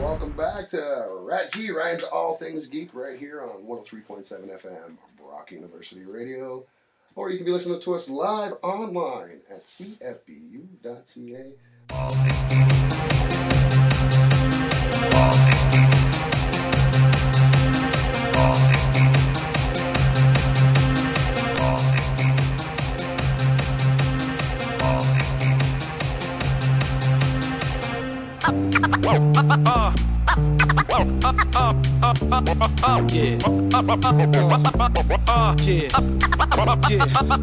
welcome back to RATG, Ryan's All Things Geek, right here on 103.7 FM, Brock University Radio. Or you can be listening to us live online at CFBU.ca. All Things Geek. All Things Geek. All Things Geek. All Things Geek. All Things Geek.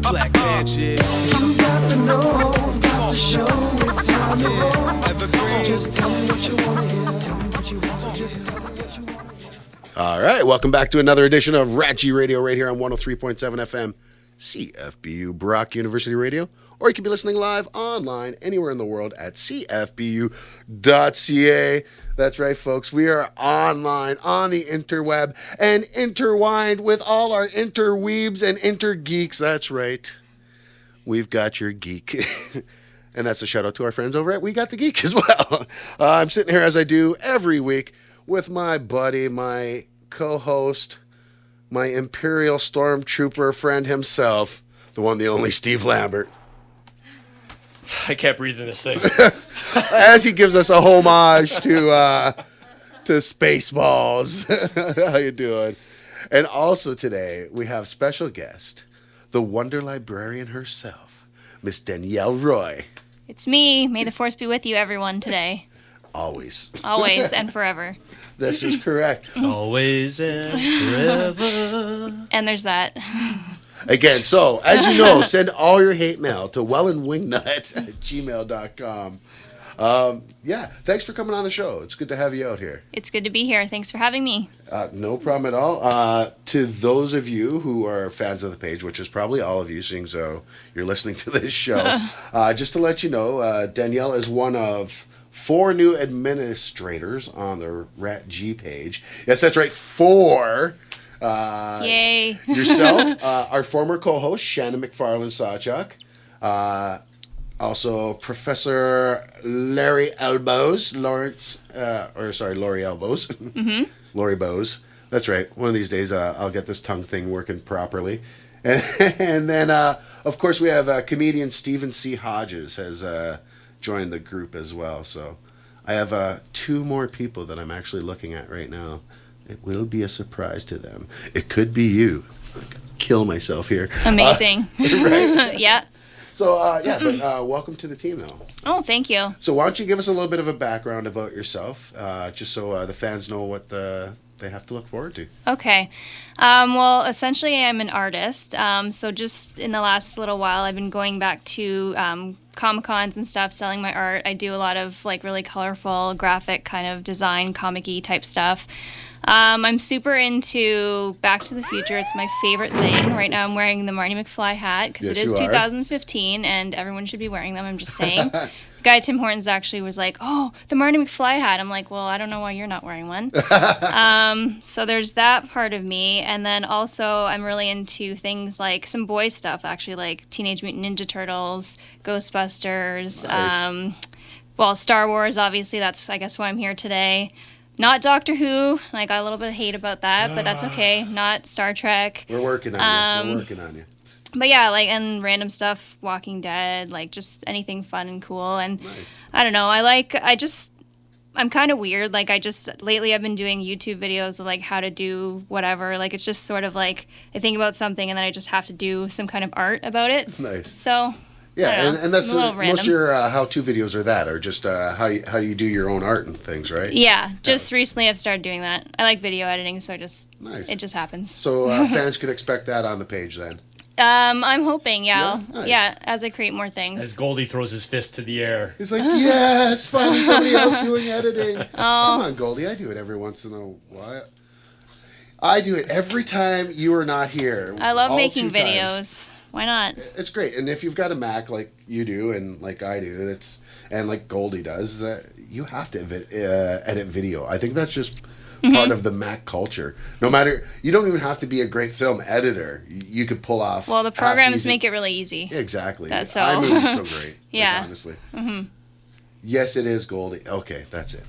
Black magic. You got to know, got to show, it's time to roll. So just tell me what you want to hear. Tell me what you want, so just tell me what you want to hear. All right, welcome back to another edition of RATG Radio right here on 103.7 FM, CFBU Brock University Radio, or you can be listening live online anywhere in the world at CFBU.ca. That's right, folks. We are online on the interweb and intertwined with all our interweebs and intergeeks. That's right. We've got your geek. And that's a shout out to our friends over at We Got the Geek as well. I'm sitting here as I do every week with my buddy, my co-host, my Imperial Stormtrooper friend himself, the one, the only Steve Lambert. I can't breathe in this thing. As he gives us a homage to Spaceballs. How you doing? And also today, we have special guest, the Wonder Librarian herself, Miss Denielle Roy. It's me. May the force be with you, everyone, today. Always. Always and forever. This is correct. Always and forever. And there's that. Again, so, as you know, send all your hate mail to wellandwingnut@gmail.com. Yeah, thanks for coming on the show. It's good to have you out here. It's good to be here. Thanks for having me. No problem at all. To those of you who are fans of the page, which is probably all of you, seeing so you're listening to this show, just to let you know, Denielle is one of 4 new administrators on the RATG page. Yes, that's right, 4. Yay. Yourself, our former co-host, Shannon McFarland-Sawchuk, also Professor Laurie Elbows, Laurie Elbows, Laurie Bowes. That's right. One of these days, I'll get this tongue thing working properly. And then, of course, we have comedian Stephen C. Hodges has joined the group as well. So I have 2 more people that I'm actually looking at right now. It will be a surprise to them. It could be you. Kill myself here. Amazing. Right? Yeah. So, but welcome to the team, though. Oh, thank you. So why don't you give us a little bit of a background about yourself, just so the fans know what they have to look forward to. Okay. Well, essentially, I'm an artist. So just in the last little while, I've been going back to Comic-Cons and stuff, selling my art. I do a lot of like really colorful graphic kind of design, comic-y type stuff. I'm super into Back to the Future. It's my favorite thing. Right now I'm wearing the Marty McFly hat because it is 2015 and everyone should be wearing them. I'm just saying. The guy at Tim Hortons actually was like, oh, the Marty McFly hat. I'm like, well, I don't know why you're not wearing one. So there's that part of me. And then also I'm really into things like some boy stuff, actually, like Teenage Mutant Ninja Turtles, Ghostbusters, Nice. Star Wars, obviously. That's, I guess, why I'm here today. Not Doctor Who. I got a little bit of hate about that, but that's okay. Not Star Trek. We're working on you. We're working on you. But yeah, and random stuff, Walking Dead, just anything fun and cool. And Nice. I don't know, I'm kind of weird. Lately I've been doing YouTube videos of how to do whatever. It's just sort of I think about something and then I just have to do some kind of art about it. Nice. So yeah, and that's most random. of your how-to videos are that, or just how you do your own art and things, right? Yeah, recently I've started doing that. I like video editing, so Nice. it just happens. So fans could expect that on the page then. I'm hoping, yeah. Yeah? Nice. Yeah, as I create more things. As Goldie throws his fist to the air. He's like, yes, finally somebody else doing editing. Oh. Come on, Goldie, I do it every once in a while. I do it every time you are not here. I love all making 2 times. videos. Why not? It's great, and if you've got a Mac like you do and like I do, and like Goldie does, you have to edit video. I think that's just part of the Mac culture. No matter, you don't even have to be a great film editor. You could pull off. Well, the programs make it really easy. Exactly. That's so. I made it so great. Yeah. Honestly. Mm-hmm. Yes, it is, Goldie. Okay, that's it.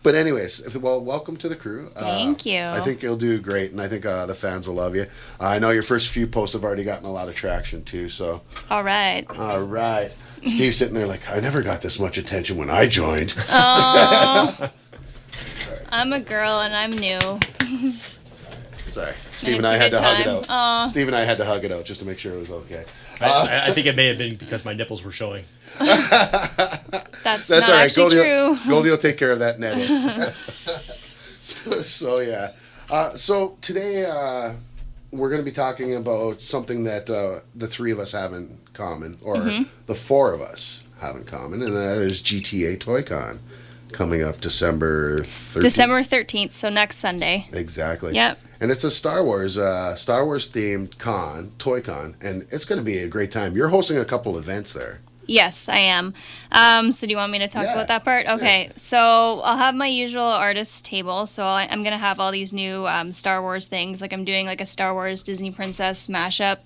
But anyways, well, welcome to the crew. Thank you. I think you'll do great, and I think the fans will love you. I know your first few posts have already gotten a lot of traction too. So. All right. All right. Steve's sitting there like, I never got this much attention when I joined. Oh. I'm a girl and I'm new. Sorry. Steve and it's I a had good to hug it time. out. Aw. Steve and I had to hug it out just to make sure it was okay. I think it may have been because my nipples were showing. That's That's not all right. actually Goldie, true. Goldie will take care of that netting. So yeah. So today we're going to be talking about something that the three of us have in common, or the four of us have in common, and that is GTA ToyCon coming up December 13th. December 13th, so next Sunday. Exactly. Yep. And it's a Star Wars themed ToyCon, and it's going to be a great time. You're hosting a couple events there. Yes, I am. So do you want me to talk Yeah, about that part? sure. Okay, so I'll have my usual artist table. So I'm going to have all these new Star Wars things. Like I'm doing like a Star Wars Disney Princess mashup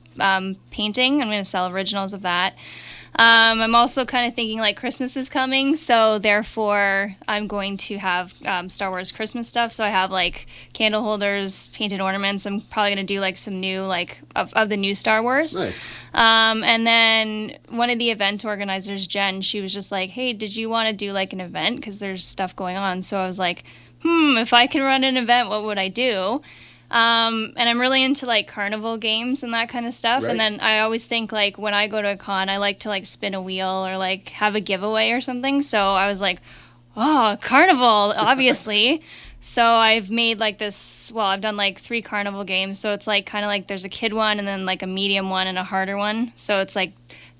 painting. I'm going to sell originals of that. I'm also kind of thinking like Christmas is coming, so therefore I'm going to have Star Wars Christmas stuff. So I have like candle holders, painted ornaments. I'm probably going to do like some new like of the new Star Wars. Nice. And then one of the event organizers, Jen, she was just like, hey, did you want to do like an event? Because there's stuff going on. So I was like, if I could run an event, what would I do? And I'm really into like carnival games and that kind of stuff. Right. And then I always think like when I go to a con, I like to like spin a wheel or like have a giveaway or something. So I was like, oh, carnival, obviously. So I've made like this, well, I've done like 3 carnival games. So it's like kind of like there's a kid one and then like a medium one and a harder one. So it's like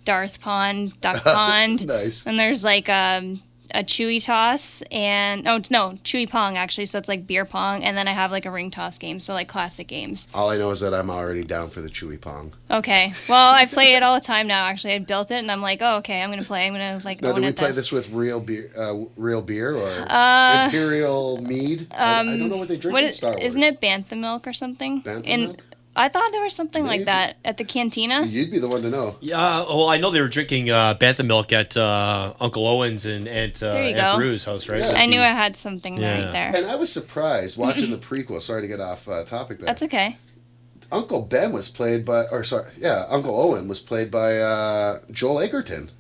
Darth Pond, Duck Pond. Nice. And there's like a Chewy toss and Chewy Pong actually, so it's like beer pong, and then I have like a ring toss game, so like classic games. All I know is that I'm already down for the Chewy Pong. Okay, well I play it all the time now. Actually, I built it and I'm like, oh okay, I'm gonna like Now, own do we it play this with real beer or Imperial mead? I don't know what they drink in Star Wars. Isn't it Bantha milk or something? Bantha milk? I thought there was something Maybe. like that at the cantina. You'd be the one to know. Yeah, well, I know they were drinking bantha milk at Uncle Owen's and Aunt you go. Rue's house, right? Yeah. I knew I had something Yeah. right there. And I was surprised watching the prequel. Sorry to get off topic there. That's okay. Uncle Ben was played by, Uncle Owen was played by Joel Egerton.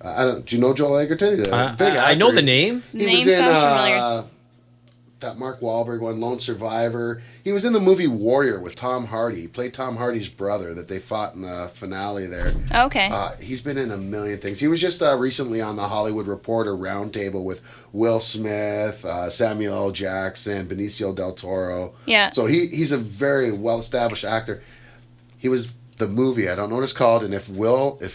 Do you know Joel Egerton? He's a big I know actor. the name. He Name was in sounds familiar. that Mark Wahlberg one, Lone Survivor. He was in the movie Warrior with Tom Hardy. He played Tom Hardy's brother that they fought in the finale there. Okay. He's been in a million things. He was just recently on the Hollywood Reporter Roundtable with Will Smith, Samuel L. Jackson, Benicio del Toro. Yeah. So he's a very well-established actor. He was the movie, I don't know what it's called, and if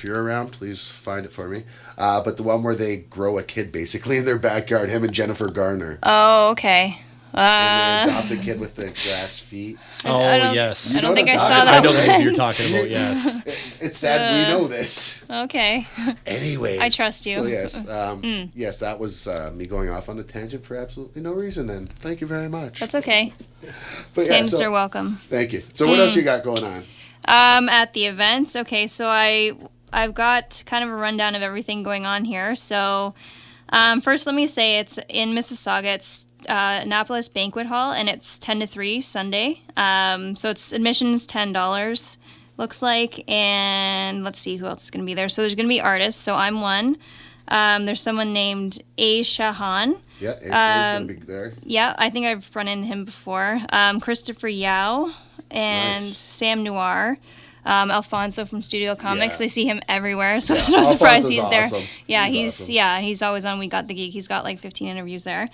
you're around, please find it for me. But the one where they grow a kid basically in their backyard, him and Jennifer Garner. Oh, okay. And they adopt a kid with the grass feet. Oh, I don't- yes. I don't think I what saw I'm that I know one. the movie you're talking about, yes. It's sad we know this. Okay. Anyways. I trust you. So yes, yes, that was me going off on a tangent for absolutely no reason then. Thank you very much. That's okay. But yeah, Tangents are welcome. thank you. So what else you got going on? At the events, okay, so I've got kind of a rundown of everything going on here. So first, let me say it's in Mississauga. It's Annapolis Banquet Hall, and it's 10 to 3 Sunday. So it's admissions $10, looks like. And let's see who else is going to be there. So there's going to be artists. So I'm one. There's someone named A. Shahan. Yeah, Ashton's going to be there. Yeah, I think I've run into him before. Christopher Yao and Nice. Sam Noir. Alfonso from Studio Comics. Yeah. I see him everywhere, so Yeah, it's no surprise Alfonso's he's there. awesome. Yeah, He's awesome. he's always on We Got the Geek. He's got like 15 interviews there.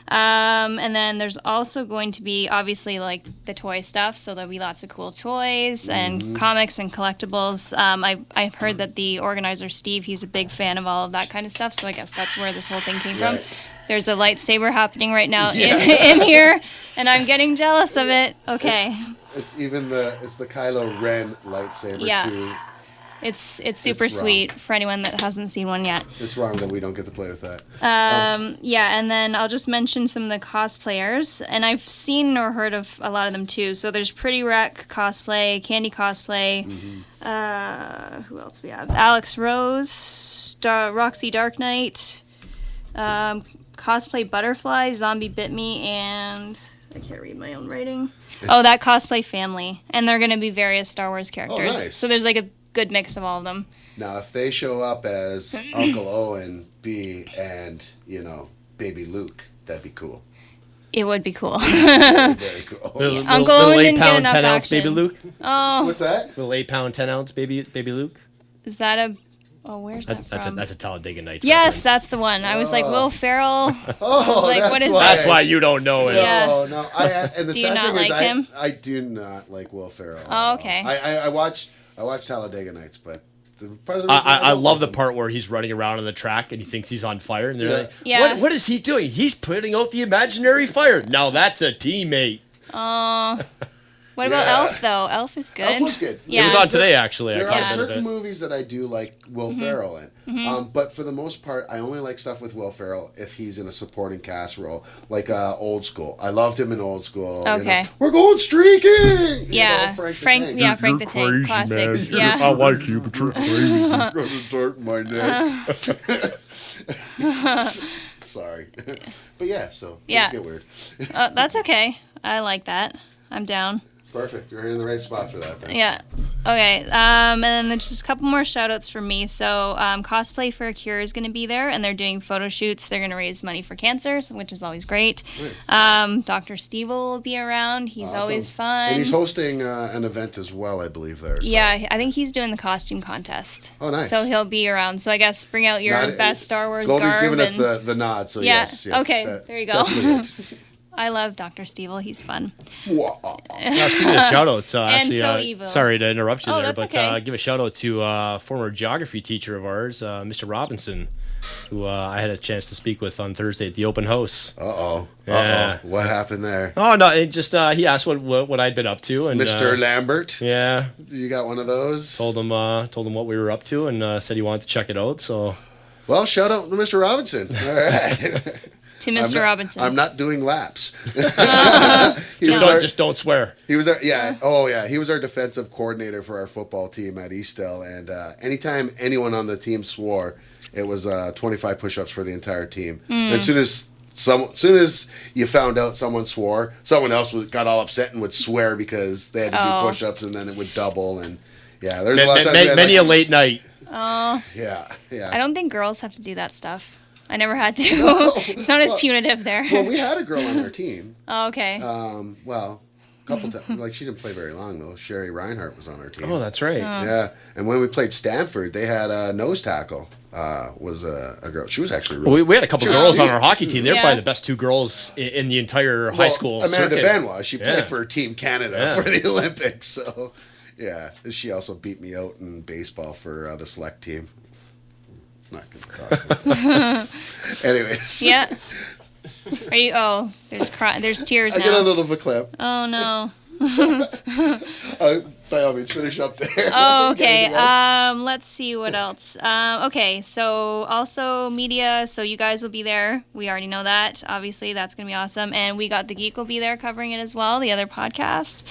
And then there's also going to be obviously like the toy stuff, so there'll be lots of cool toys and comics and collectibles. I've heard that the organizer Steve, he's a big fan of all of that kind of stuff, so I guess that's where this whole thing came from. Right. There's a lightsaber happening right now Yeah. in here, and I'm getting jealous of it. Okay. It's the Kylo Ren lightsaber Yeah. too. It's super wrong. sweet for anyone that hasn't seen one yet. It's wrong that we don't get to play with that. Yeah, and then I'll just mention some of the cosplayers, and I've seen or heard of a lot of them too. So there's Pretty Wreck cosplay, Candy cosplay. Who else we have? Alex Rose, Roxy Dark Knight, Cosplay Butterfly, Zombie Bit Me, and I can't read my own writing. Oh, that Cosplay Family. And they're going to be various Star Wars characters. Nice. So there's like a good mix of all of them. Now, if they show up as Uncle Owen, and, Baby Luke, that'd be cool. It would be cool. Very cool. Uncle little Owen 8 didn't get pound, enough 10 ounce action. baby Luke. Oh, What's that? Little 8 pound, 10 ounce baby Luke. is that a... Oh, where's that from? That's a Talladega Nights. Yes, reference. that's the one. I was like, Will Ferrell. Oh, like, that's what is why. That's why you don't know it. Yeah. Oh, no. And the Do you sad not thing is, like him? I do not like Will Ferrell. at Oh, all. okay. I watched Talladega Nights, but the part of the reason I don't love the like him- part where he's running around on the track and he thinks he's on fire, and they're Yeah. like, Yeah. What is he doing? He's putting out the imaginary fire. Now that's a teammate. What about Yeah. Elf, though? Elf is good. Elf was good. Yeah. It was on today, actually. There I are caught a bit of certain it. movies that I do like Will Ferrell in, but for the most part, I only like stuff with Will Ferrell if he's in a supporting cast role, like Old School. I loved him in Old School. Okay. We're going streaking. Yeah. Frank. Frank the Tank. yeah, Frank the Tank. Classic. I Yeah. like you, but you're crazy. Got a dart in my neck. Sorry, but yeah. So Yeah. things get weird. That's okay. I like that. I'm down. Perfect. You're in the right spot for that. Then. Yeah. Okay. And then there's just a couple more shout outs for me. So, Cosplay for a Cure is going to be there, and they're doing photo shoots. They're going to raise money for cancer, which is always great. Nice. Dr. Steve will be around. He's Awesome. always fun. And he's hosting an event as well, I believe. There. So. Yeah, I think he's doing the costume contest. Oh, nice. So he'll be around. So I guess bring out your Not- best Star Wars Goldie's garb. giving us and- the nod. So Yeah, yes. okay, there you go. definitely it. I love Dr. Stevel. He's fun. Wow. Now, speaking of shout outs, actually, so evil. sorry to interrupt you Oh, there, that's but okay. give a shout out to former geography teacher of ours, Mr. Robinson, who I had a chance to speak with on Thursday at the open house. Uh-oh. Yeah. What happened there? Oh, no, it just, he asked what I'd been up to. And, Mr. Lambert? Yeah. You got one of those? Told him what we were up to, and said he wanted to check it out, so... Well, shout out to Mr. Robinson. All right. To Mr. Robinson. I'm not doing laps. Just don't swear. He was our he was our defensive coordinator for our football team at Eastdale, and anytime anyone on the team swore, it was 25 push-ups for the entire team. And as soon as you found out someone swore, someone else got all upset and would swear because they had to do push-ups, and then it would double. And yeah, there's a lot of times we had, Many a late night. yeah. I don't think girls have to do that stuff. I never had to. It's not as punitive there. Well, we had a girl on our team. Oh, okay. A couple times. Like, she didn't play very long, though. Sherry Reinhardt was on our team. Oh, that's right. Yeah. And when we played Stanford, they had a nose tackle. Was a girl. She was actually really... We had a couple She was girls on cute. our hockey team. They're Yeah. probably the best two girls in the entire high school Amanda circuit. Benoit. She played Yeah. for Team Canada for the Olympics. So, yeah. She also beat me out in baseball for the select team. Not going to talk about that. Anyways. Yeah. Are you? Oh, there's tears I now. get a little of a clip. Oh no. By all means, finish up there. Oh, okay. Anything else? Let's see what else. Okay, so also media. So you guys will be there. We already know that. Obviously, that's gonna be awesome. And We Got the Geek will be there covering it as well. The other podcast.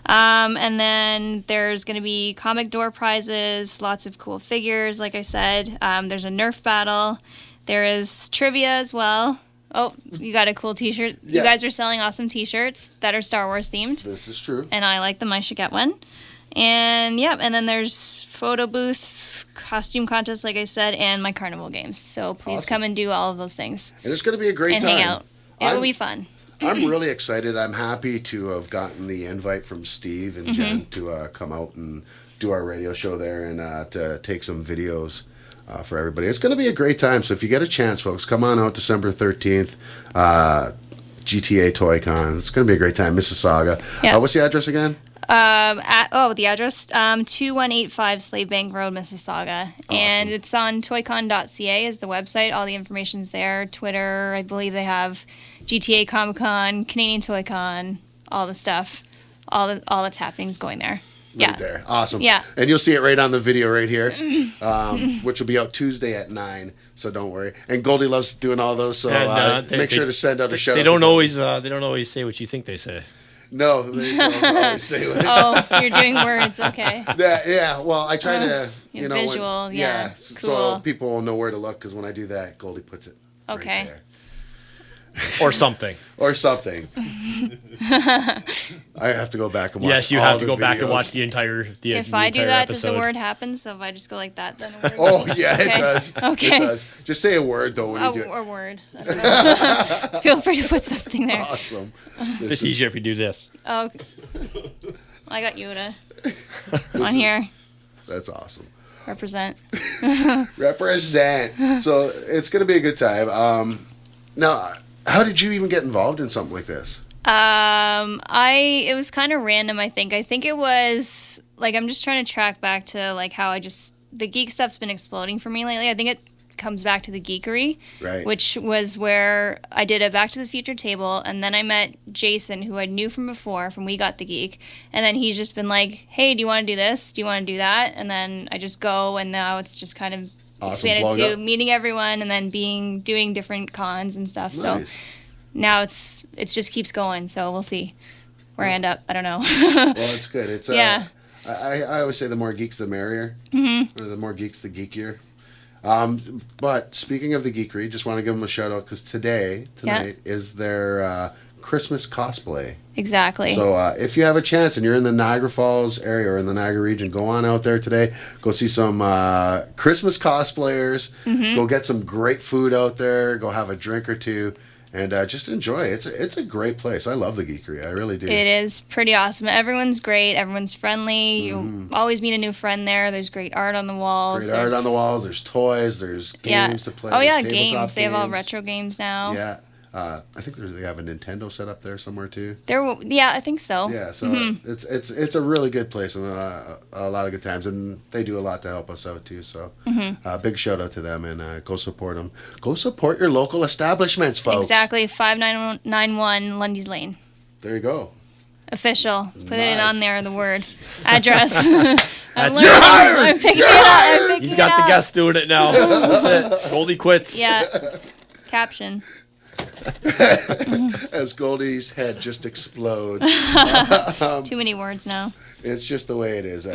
And then there's gonna be comic door prizes. Lots of cool figures. Like I said, there's a Nerf battle. There is trivia as well. Oh, you got a cool T-shirt. Yeah. You guys are selling awesome T-shirts that are Star Wars themed. This is true. And I like them. I should get one. And yeah, and then there's photo booth, costume contest, like I said, and my carnival games. So please Awesome. come and do all of those things And it's going to be a great and time. hang out. It will be fun. I'm really excited. I'm happy to have gotten the invite from Steve and Jen to come out and do our radio show there and to take some videos for everybody. It's going to be a great time. So if you get a chance, folks, come on out December 13th. GTA Toy Con. It's going to be a great time. Mississauga. Yeah. What's the address again? The address 2185 Slave Bank Road, Mississauga, and it's on toycon.ca is the website. All the information's there. Twitter, I believe they have GTA Comic Con, Canadian Toy Con, all the stuff, all that's happening is going there. Right there. Awesome. Yeah. And you'll see it right on the video right here, which will be out Tuesday at 9. So don't worry. And Goldie loves doing all those. So make sure to send out a shout. They don't always say what you think they say. No, they don't always say what. Oh, you're doing words. Okay. Yeah. Well, I try to, visual, yeah. So Cool. people will know where to look because when I do that, Goldie puts it Okay. right there. Or something. Or something. I have to go back and watch. Yes, you all have to the go back and videos. watch the entire. If I do that, does a word happen? So if I just go like that, then a word. Oh yeah, it Okay. does. Okay. It does. Just say a word though when you do it. A word. I don't know. Feel free to put something there. Awesome. It's easier if you do this. Oh, okay. I got Yoda on here. That's awesome. Represent. Represent. So it's gonna be a good time. Now, how did you even get involved in something like this? It was kind of random, I think. I think it was, like, I'm just trying to track back to, like, how the geek stuff's been exploding for me lately. I think it comes back to the geekery, Right. which was where I did a Back to the Future table, and then I met Jason, who I knew from before, from We Got the Geek, and then he's just been like, hey, do you want to do this? Do you want to do that? And then I just go, and now it's just kind of Awesome. expanded Blowing to up. meeting everyone and then doing different cons and stuff. So Nice. now it's just keeps going, so we'll see where I end up. I don't know. Well, it's good. It's Yeah. I always say the more geeks the merrier, or the more geeks the geekier. But speaking of the geekery, just want to give them a shout out because tonight is their Christmas cosplay. Exactly. So if you have a chance and you're in the Niagara Falls area or in the Niagara region, go on out there today. Go see some Christmas cosplayers. Go get some great food out there. Go have a drink or two. And just enjoy. It's a great place. I love the geekery. I really do. It is pretty awesome. Everyone's great. Everyone's friendly. You always meet a new friend there. There's great art on the walls. Great art on the walls. There's toys. There's games to play. Oh yeah, there's tabletop games. They have all games. retro games now. Yeah. I think they have a Nintendo set up there somewhere too. Yeah, I think so. Yeah, so it's a really good place and a lot of good times, and they do a lot to help us out too. So big shout out to them, and go support them. Go support your local establishments, folks. Exactly. 5991 Lundy's Lane. There you go. Official. Put it Nice. on there. The word address. I'm You're hired! I'm picking it up. I'm picking He's it got the up. guest doing it now. That's it. Goldie quits. Yeah. Caption. As Goldie's head just explodes. Too many words now. It's just the way it is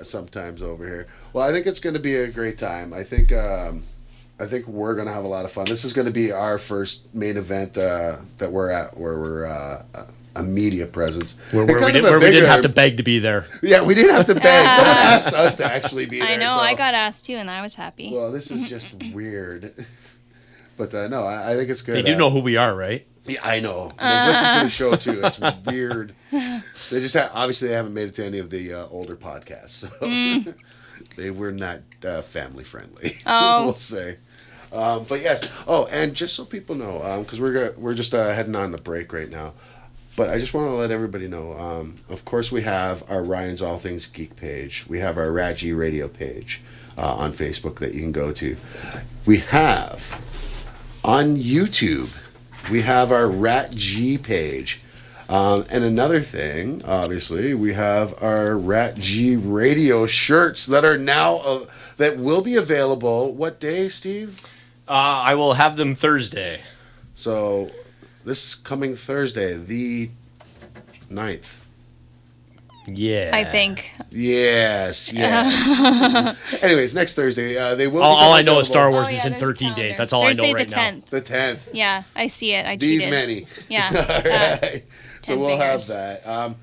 sometimes over here. Well, I think it's going to be a great time. I think we're going to have a lot of fun. This is going to be our first main event that we're at, where we're a media presence. Where And we kind of didn't a bigger- have to beg to be there. Yeah, we didn't have to beg. Someone asked us to actually be there. I know. so- I got asked too, and I was happy. Well, this is just weird. But no, I think it's good. They do know who we are, right? Yeah, I know. They've listened to the show too. It's weird. They just obviously they haven't made it to any of the older podcasts, so they were not family friendly. Oh. We'll say. But yes. Oh, and just so people know, because we're just heading on the break right now. But I just want to let everybody know. Of course, we have our Ryan's All Things Geek page. We have our RATG Radio page on Facebook that you can go to. We have on YouTube. We have our RATG page. And another thing, obviously, we have our RATG Radio shirts that are now that will be available. What day, Steve? I will have them Thursday. So this coming Thursday, the 9th. Yeah. I think. Yes. Anyways, next Thursday, they will. All become I know is Star available. Wars Oh, is yeah, in there's a 13 days. calendar. That's all Thursday I know right the now. 10th. The 10th. Yeah, I see it. I These cheated. many. Yeah. All right. So 10 we'll fingers. have that.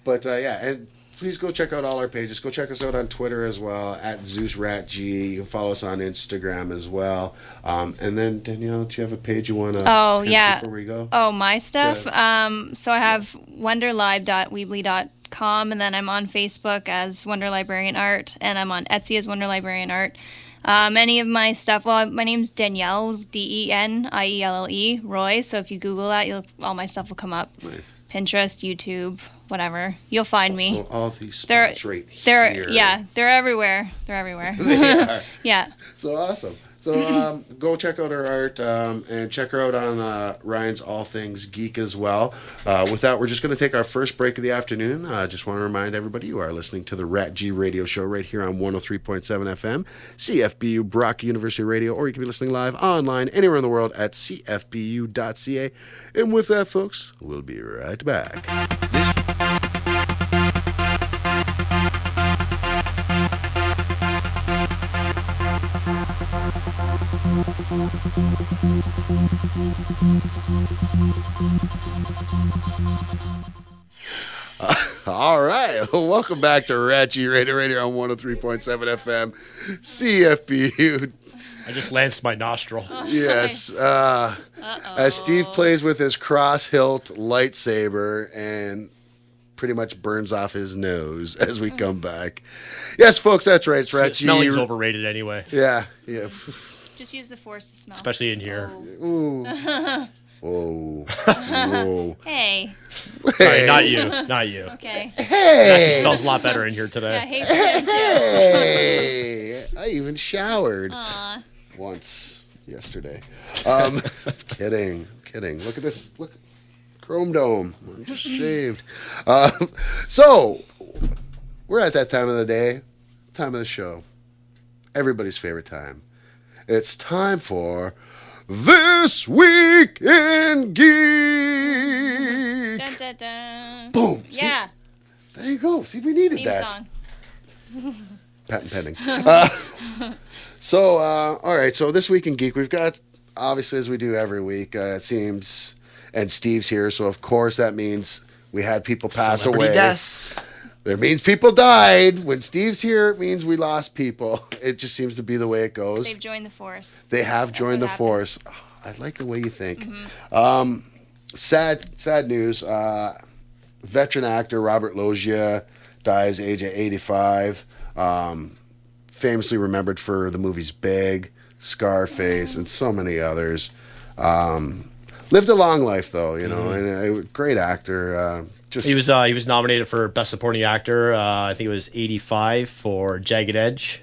But yeah, and please go check out all our pages. Go check us out on Twitter as well, at ZeusRatG. You can follow us on Instagram as well. And then, Danielle, do you have a page you want to Oh, yeah. before we go? Oh, my stuff. So I have wonderlive.weebly.com, and then I'm on Facebook as Wonder Librarian Art, and I'm on Etsy as Wonder Librarian Art. Any of my stuff, well, my name's Denielle, Denielle Roy, so if you Google that, all my stuff will come up. Nice. Pinterest, YouTube, whatever. You'll find me. So all these They're spots right they're here. yeah, they're everywhere. They're everywhere. They are. Yeah. So awesome. So go check out her art and check her out on Ryan's All Things Geek as well. With that, we're just going to take our first break of the afternoon. Just want to remind everybody you are listening to the RATG Radio Show right here on 103.7 FM, CFBU Brock University Radio, or you can be listening live online anywhere in the world at CFBU.ca. And with that, folks, we'll be right back. All right. Well, welcome back to RATG Radio on 103.7 FM, CFBU. I just lanced my nostril. Yes. As Steve plays with his cross-hilt lightsaber and pretty much burns off his nose as we come back. Yes, folks, that's right. It's RATG. Smelling's overrated anyway. Yeah. Just use the force to smell. Especially in here. Ooh. Whoa. Whoa. Hey. Sorry, not you. Not you. Okay. It actually smells a lot better in here Yeah, today. hey for him too. Hey. I even showered Aw. once yesterday. Kidding. Look at this. Look. Chrome dome. I just shaved. So, we're at that time of the day, time of the show. Everybody's favorite time. It's time for This Week in Geek. Dun, dun, dun. Boom. See? Yeah. There you go. See, we needed Theme that. song. Patent pending. All right. So this week in Geek, we've got, obviously, as we do every week, it seems, and Steve's here, so of course that means we had people pass Celebrity away. deaths. That means people died. When Steve's here, it means we lost people. It just seems to be the way it goes. They've joined the force. They have joined the what force. Oh, I like the way you think. Sad news. Veteran actor Robert Loggia dies age of 85. Famously remembered for the movies Big, Scarface, and so many others. Lived a long life though, you know, and a great actor. He was nominated for Best Supporting Actor. I think it was 85 for Jagged Edge.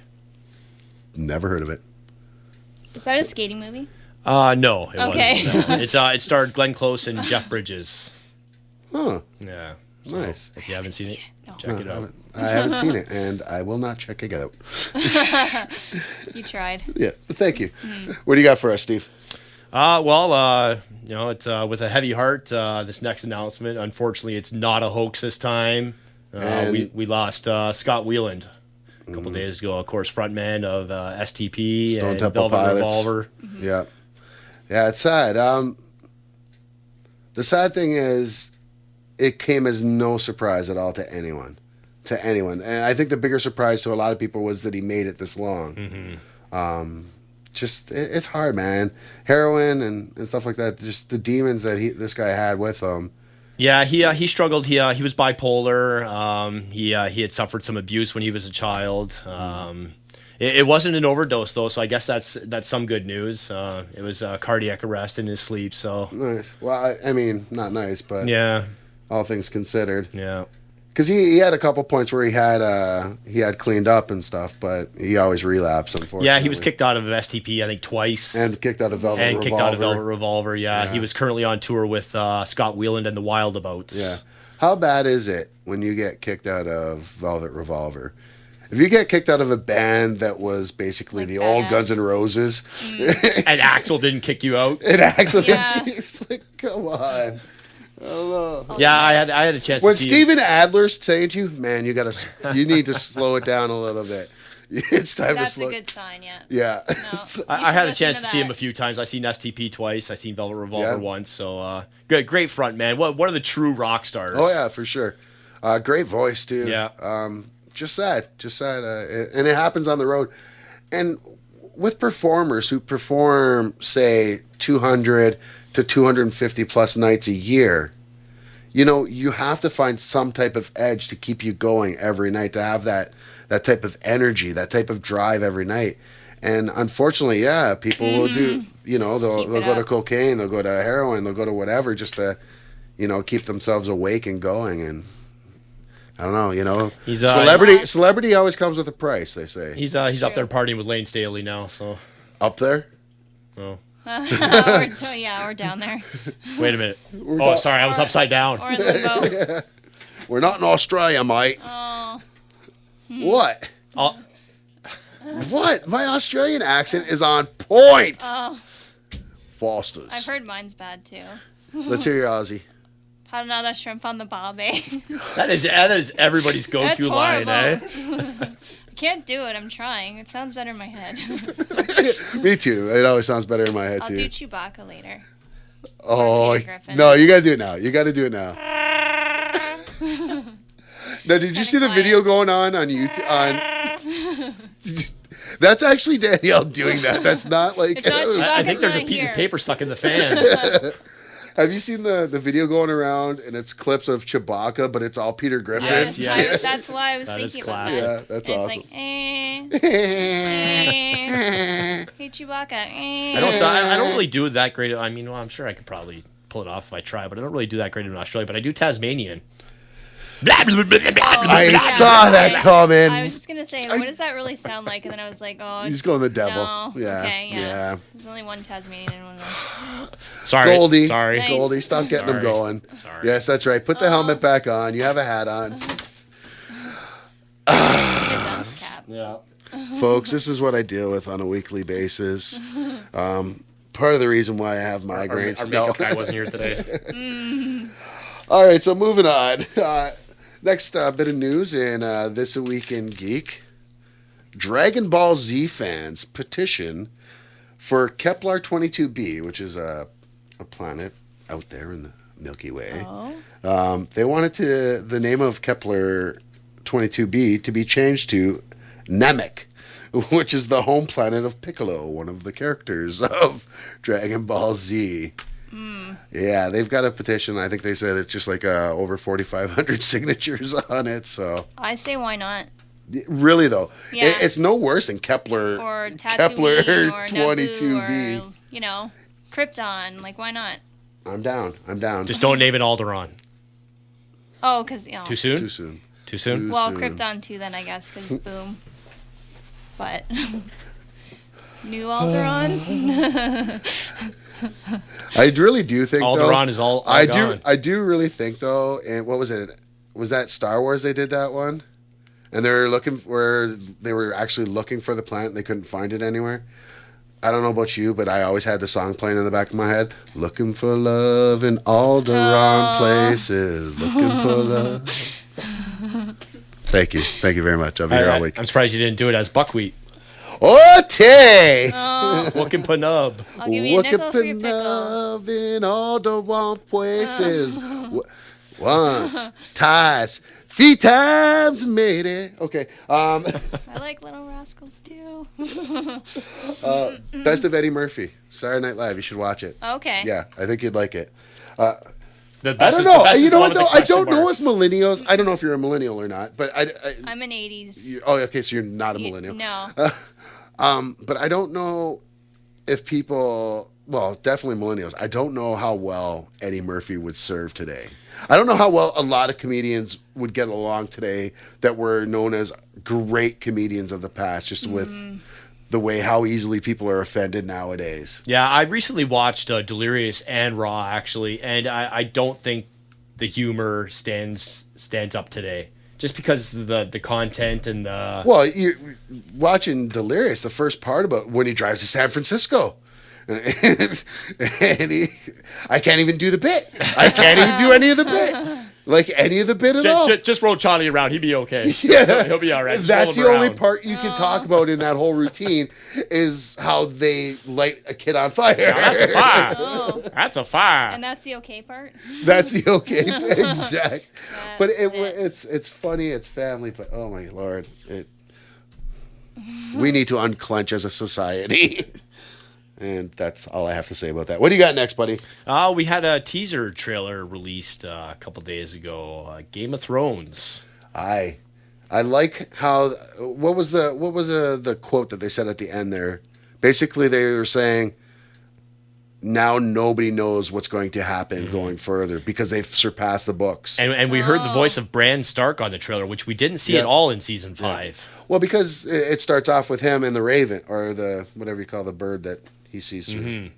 Never heard of it. Is that a skating movie? No, it Okay. wasn't. No. It starred Glenn Close and Jeff Bridges. Huh. Yeah. Nice. If you haven't seen it, No. check it out. I haven't seen it, and I will not check it out. You tried. Yeah, thank you. What do you got for us, Steve? It's with a heavy heart. This next announcement, unfortunately, it's not a hoax this time. We lost Scott Weiland a couple days ago. Of course, frontman of STP Stone and Temple Velvet Pilots. Revolver. Yeah, it's sad. The sad thing is, it came as no surprise at all to anyone. And I think the bigger surprise to a lot of people was that he made it this long. It's hard, man. Heroin and stuff like that. Just the demons that this guy had with him. Yeah, he struggled. He was bipolar. He had suffered some abuse when he was a child. It wasn't an overdose though, so I guess that's some good news. It was cardiac arrest in his sleep. So Nice. Well, I mean, not nice, but yeah, all things considered. yeah. Because he had a couple points where he had cleaned up and stuff, but he always relapsed, unfortunately. Yeah, he was kicked out of STP, I think, twice. And kicked out of Velvet And Revolver. kicked out of Velvet Revolver, yeah. Yeah. He was currently on tour with Scott Weiland and the Wildabouts. Yeah. How bad is it when you get kicked out of Velvet Revolver? If you get kicked out of a band that was basically Like the old Badass. Guns N' Roses, And Axel didn't kick you out. and Axel, Yeah. it's like, come on. I don't know. Yeah, I had a chance When to see Steven Adler's saying to you, man, you need to slow it down a little bit. It's time to That's slow. a good sign, yeah. Yeah. No. I had a listen chance to to see him that. a few times. I've seen STP twice. I've seen Velvet Revolver Yeah. once. So great front man. One of the true rock stars. Oh yeah, for sure. Great voice too. Yeah. Just sad. And it happens on the road. And with performers who perform, say, 200 to 250 plus nights a year, you know, you have to find some type of edge to keep you going every night, to have that type of energy, that type of drive every night. And unfortunately, yeah, people will do, you know, they'll Keep it go to up. cocaine, they'll go to heroin, they'll go to whatever just to, you know, keep themselves awake and going. And I don't know, you know, He's, celebrity always comes with a price, they say. He's up there partying with Lane Staley now. So Up there? oh. We're down there. Wait a minute. down- Sorry, I was upside down. Or in limbo. We're not in Australia, mate. Oh, What? Oh, What? My Australian accent is on point. oh. Foster's. I've heard mine's bad too. Let's hear your Aussie. Panada shrimp on the barbie. That is everybody's That's go-to line, eh? horrible. I can't do it. I'm trying. It sounds better in my head. Me too. It always sounds better in my head I'll too. do Chewbacca later. Oh Peter Griffin. no! You gotta do it now. You gotta do it now. Now, did you see the video going on YouTube? That's actually Danielle doing that. That's not like. It's not Chewbacca's I think there's a not piece here. of paper stuck in the fan. Have you seen the video going around and it's clips of Chewbacca, but it's all Peter Griffin? Yes, yes. That's why I was That is thinking about classic. that. Yeah, that's And awesome. It's like, hey Chewbacca. I don't really do that great. I mean, well, I'm sure I could probably pull it off if I try, but I don't really do that great in Australia. But I do Tasmanian. I saw that coming. I was just gonna say, what does that really sound like? And then I was like, oh, You just go on the devil. no. Yeah, Okay, yeah. yeah. There's only one Tasmanian in one of those. Sorry. Goldie. Sorry. Nice. Goldie, stop getting them Sorry. going. Sorry. Yes, that's right. Put the helmet back on. You have a hat on. Like a dunce cap. Yeah. Folks, this is what I deal with on a weekly basis. Part of the reason why I have migraines. Our No. makeup guy wasn't here today. All right, so moving on. Next bit of news in This Week in Geek. Dragon Ball Z fans petition for Kepler 22b, which is a planet out there in the Milky Way. Oh. They wanted the name of Kepler 22b to be changed to Namek, which is the home planet of Piccolo, one of the characters of Dragon Ball Z. Yeah, they've got a petition. I think they said it's just like over 4,500 signatures on it. So I say why not? really though, Yeah. it's no worse than Kepler Or Kepler Tatooine or 22b. Naboo or, you know, Krypton. Like, why not? I'm down. Just don't name it Alderaan. Oh, because, you know. Too soon? Too soon. Too soon? Too Well, soon. Krypton too then, I guess, because boom. But New Alderaan? I really do think Alderaan though, is all I gone. do really think though, and what was it? Was that Star Wars they did that one? And they were actually looking for the planet and they couldn't find it anywhere. I don't know about you, but I always had the song playing in the back of my head. Looking for love in all the wrong places. Looking for love. Thank you. Thank you very much. I'll be here all week. I'm surprised you didn't do it as buckwheat. Ote! Oh, Looking panub. I'll give you a nickel for your Looking for pickle. love in all the wrong places. Once, twice, 3 times made it. Okay. I like Little Rascals too. Best of Eddie Murphy. Saturday Night Live. You should watch it. Okay. Yeah, I think you'd like it. The I best don't is- know. the best You is know the what one though? with the I don't question know if marks. millennials. I don't know if you're a millennial or not. But I'm an 80s. oh, okay. So you're not a millennial. No. But I don't know if people. Well, definitely millennials. I don't know how well Eddie Murphy would serve today. I don't know how well a lot of comedians would get along today that were known as great comedians of the past, just with the way how easily people are offended nowadays. Yeah, I recently watched Delirious and Raw, actually, and I don't think the humor stands up today. Just because the content and the... Well, you're watching Delirious, the first part about when he drives to San Francisco. And I can't even do the bit. I can't even do any of the bit. Like any of the bit at all. Just roll Charlie around. He'll be okay. Yeah. He'll be all right. Just That's the roll him only around. part you can talk about in that whole routine is how they light a kid on fire. That's a fire. Oh, That's a fire. and that's the okay part? That's the okay exact. But That's it's funny, it's family, but oh my lord, we need to unclench as a society. And that's all I have to say about that. What do you got next, buddy? We had a teaser trailer released a couple days ago. Game of Thrones. I like how what was the quote that they said at the end there? Basically, they were saying now nobody knows what's going to happen going further because they've surpassed the books. And we heard the voice of Bran Stark on the trailer, which we didn't see Yeah. at all in season 5. Well, because it starts off with him and the raven, or the whatever you call the bird that he sees through.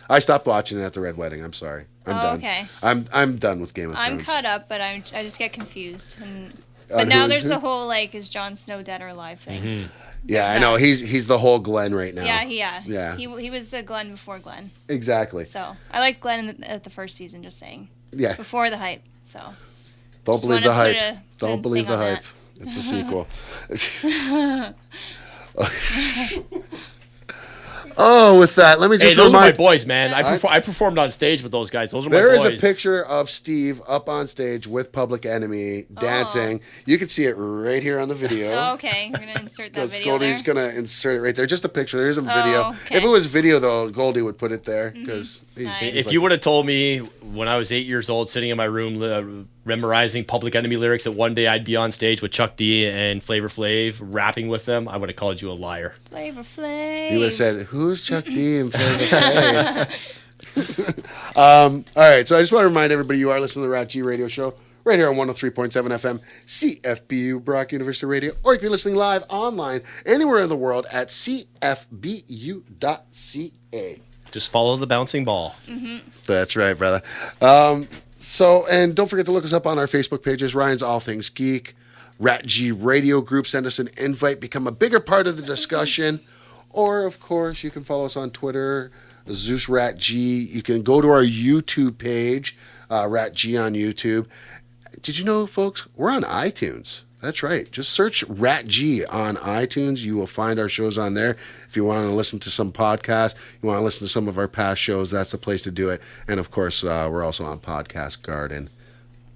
I stopped watching it at the Red Wedding. I'm sorry. I'm done. Okay. I'm done with Game of I'm Thrones. caught up, but I just get confused. On But now who there's is the who? whole, like, is Jon Snow dead or alive thing. Yeah, I know. He's the whole Glenn right now. Yeah. He was the Glenn before Glenn. Exactly. So I liked Glenn at the first season, just saying. Yeah. Before the hype. So. Don't Just believe the wanna put hype. a Don't believe thing the on hype. It's a sequel. Oh, with that, let me Hey, just those are my remind. boys, man. I performed on stage with those guys. Those are my There boys. is a picture of Steve up on stage with Public Enemy dancing. You can see it right here on the video. Oh, okay. You're going to insert that Because video Goldie's there. going to insert it right there. Just a picture. There isn't video. okay. If it was video, though, Goldie would put it there. Because Nice. If you would have told me when I was 8 years old, sitting in my room memorizing Public Enemy lyrics, that one day I'd be on stage with Chuck D and Flavor Flav rapping with them, I would have called you a liar. Flavor Flav. You would have said, "Who's Chuck D and Flavor Flav?" All right, so I just want to remind everybody you are listening to the RATG Radio Show right here on 103.7 FM, CFBU, Brock University Radio, or you can be listening live online anywhere in the world at CFBU.ca. Just follow the bouncing ball. That's right, brother. And don't forget to look us up on our Facebook pages, Ryan's All Things Geek, RATG Radio Group. Send us an invite, become a bigger part of the discussion. Or, of course, you can follow us on Twitter, Zeus RATG. You can go to our YouTube page, RATG on YouTube. Did you know, folks, we're on iTunes. That's right. Just search RATG on iTunes. You will find our shows on there. If you want to listen to some podcasts, you want to listen to some of our past shows, that's the place to do it. And, of course, we're also on Podcast Garden.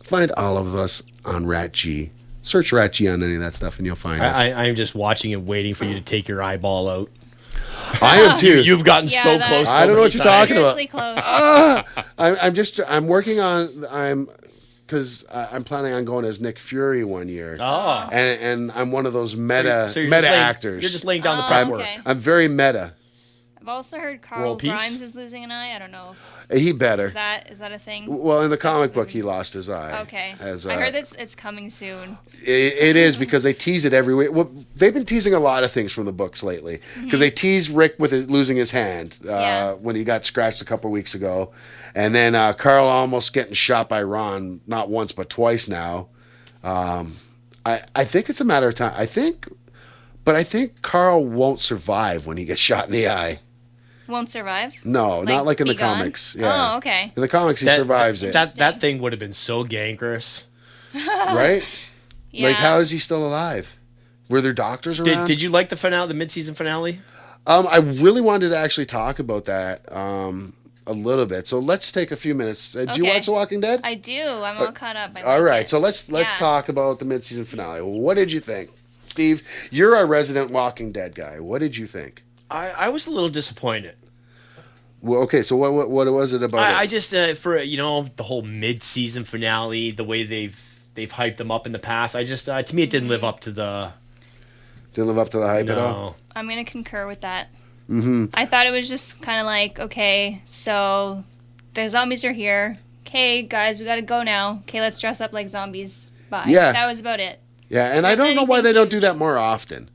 Find all of us on RATG. Search RATG on any of that stuff, and you'll find us. I'm just watching and waiting for you to take your eyeball out. I am, too. You've gotten Yeah, so that- close. I don't know what you're talking about. Dangerously close. I'm working on, because I'm planning on going as Nick Fury one year. Oh. And I'm one of those meta So you're meta just laying- actors. You're just laying down the Oh, prep work. okay. I'm very meta. I've also heard Carl World peace? Grimes is losing an eye. I don't know. He better. Is that a thing? Well, in the comic book, he lost his eye. Okay. As, I heard it's coming soon. It is because they tease it every week. Well, they've been teasing a lot of things from the books lately. Because they teased Rick with losing his hand Yeah. when he got scratched a couple weeks ago. And then Carl almost getting shot by Ron, not once but twice now. I think it's a matter of time. I think Carl won't survive when he gets shot in the eye. Won't survive? No, not like in the be gone? comics. Yeah. Oh, okay. In the comics, he survives it. That thing would have been so gangrous. Right? Yeah. Like, how is he still alive? Were there doctors around? Did you like the finale, the mid-season finale? I really wanted to actually talk about that a little bit. So let's take a few minutes. Do you Okay. watch The Walking Dead? I do. I'm all caught up. I All like right. it. So let's Yeah. talk about the mid-season finale. What did you think? Steve, you're our resident Walking Dead guy. What did you think? I was a little disappointed. Well, okay, so what was it about I it? just for the whole mid-season finale, the way they've hyped them up in the past. I just to me it didn't live up to the. Didn't live up to the hype at all? No. I'm going to concur with that. Mm-hmm. I thought it was just kind of like, okay, so the zombies are here. Okay, guys, we got to go now. Okay, let's dress up like zombies. Bye. Yeah. That was about it. Yeah, and I don't know why anything they don't do huge. that more often.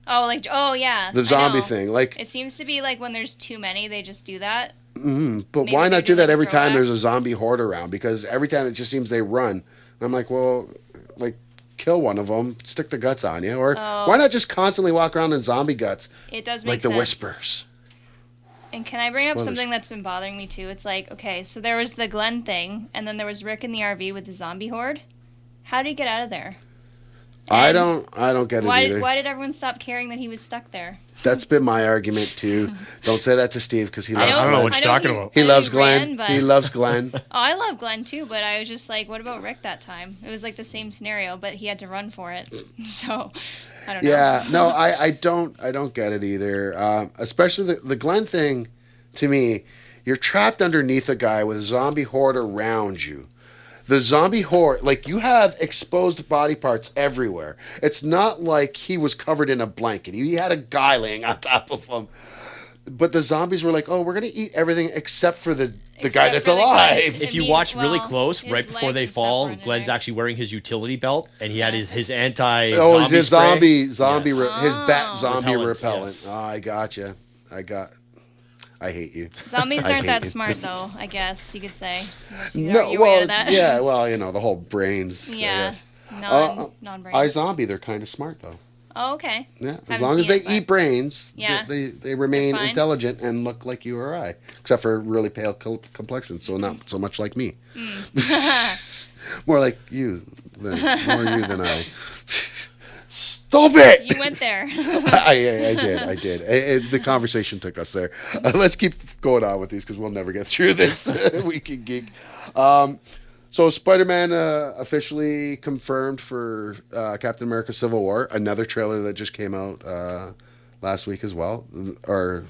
Oh, yeah. The I zombie know. thing. Like, It seems to be like when there's too many, they just do that. but maybe why they're not do that doing every time throwback. there's a zombie horde around? Because every time it just seems they run. And I'm like, well, like, kill one of them, stick the guts on you. Or why not just constantly walk around in zombie guts? It does make Like the sense. whispers. And can I bring up Spoilers. something that's been bothering me too? It's like, okay, so there was the Glenn thing, and then there was Rick in the RV with the zombie horde. How did he get out of there? I And don't get it either. Why did everyone stop caring that he was stuck there? That's been my argument too. Don't say that to Steve because he loves I don't know Glenn. what you're talking about. He loves ran, Glenn. but- He loves Glenn. Oh, I love Glenn too, but I was just like, what about Rick that time? It was like the same scenario, but he had to run for it. So, I don't know. Yeah, no, I don't get it either. Especially the Glenn thing. To me, you're trapped underneath a guy with a zombie horde around you. The zombie horde, like, you have exposed body parts everywhere. It's not like he was covered in a blanket. He had a guy laying on top of him. But the zombies were like, oh, we're going to eat everything except for the guy Except that's for the alive. guys. If you I mean, watch really well, close, his right before leg they and stuff fall, were in Glenn's there. actually wearing his utility belt, and he had his anti. Oh, it's his spray. zombie, Yes. his bat zombie Repellent, repellent. yes. Oh, I gotcha. I hate you. Zombies I aren't hate that you. smart, though, I guess you could say. Unless you No, are your way out well, of that. yeah, well, the whole brains. I Yeah. guess. Non-brain. iZombie, they're kind of smart though. Oh, okay. Yeah, as Haven't long as seen they it, but- eat brains, Yeah. they remain fine. intelligent and look like you or I, except for really pale complexion, so not so much like me. more you than I. Stop it! You went there. I did. The conversation took us there. Let's keep going on with these because we'll never get through this Week in Geek. So Spider-Man officially confirmed for Captain America Civil War, another trailer that just came out last week as well, or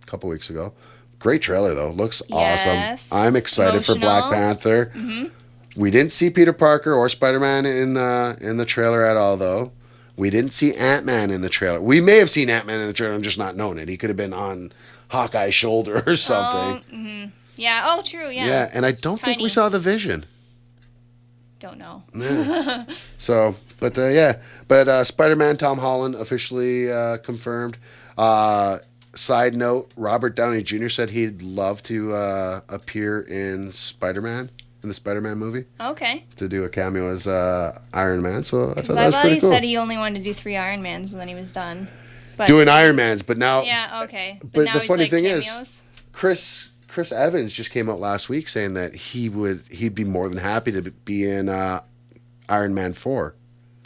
a couple weeks ago. Great trailer, though. Looks Yes. awesome. I'm excited for Black Emotional. Panther. We didn't see Peter Parker or Spider-Man in the trailer at all, though. We didn't see Ant-Man in the trailer. We may have seen Ant-Man in the trailer and just not known it. He could have been on Hawkeye's shoulder or something. Yeah. Oh, true. Yeah. Yeah, and I don't think we Tiny. saw the Vision. Don't know. Yeah. So, but Spider-Man Tom Holland officially confirmed. Side note, Robert Downey Jr. said he'd love to appear in Spider-Man, in the Spider-Man movie, Okay. to do a cameo as Iron Man. So I thought that I was thought pretty he cool. said he only wanted to do 3 Iron Mans and then he was done. But Doing Iron Mans, but now yeah, okay. But now the he's funny like thing cameos. is, Chris Evans just came out last week saying that he'd be more than happy to be in Iron Man 4.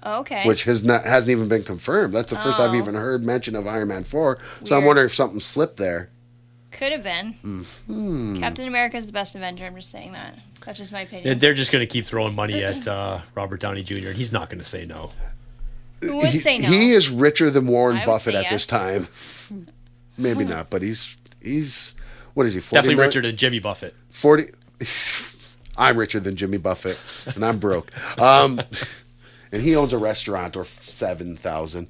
Okay. Which hasn't even been confirmed. That's the first I've Oh. even heard mention of Iron Man 4. So I'm Weird. wondering if something slipped there. Could have been. Mm-hmm. Captain America is the best Avenger. I'm just saying that. That's just my opinion. They're just going to keep throwing money at Robert Downey Jr. and he's not going to say no. Who would say no? He is richer than Warren I would Buffett say at this yes. time. Maybe not, but he's what is he? 40 Definitely million? richer than Jimmy Buffett. 40. I'm richer than Jimmy Buffett, and I'm broke. And he owns a restaurant or 7,000.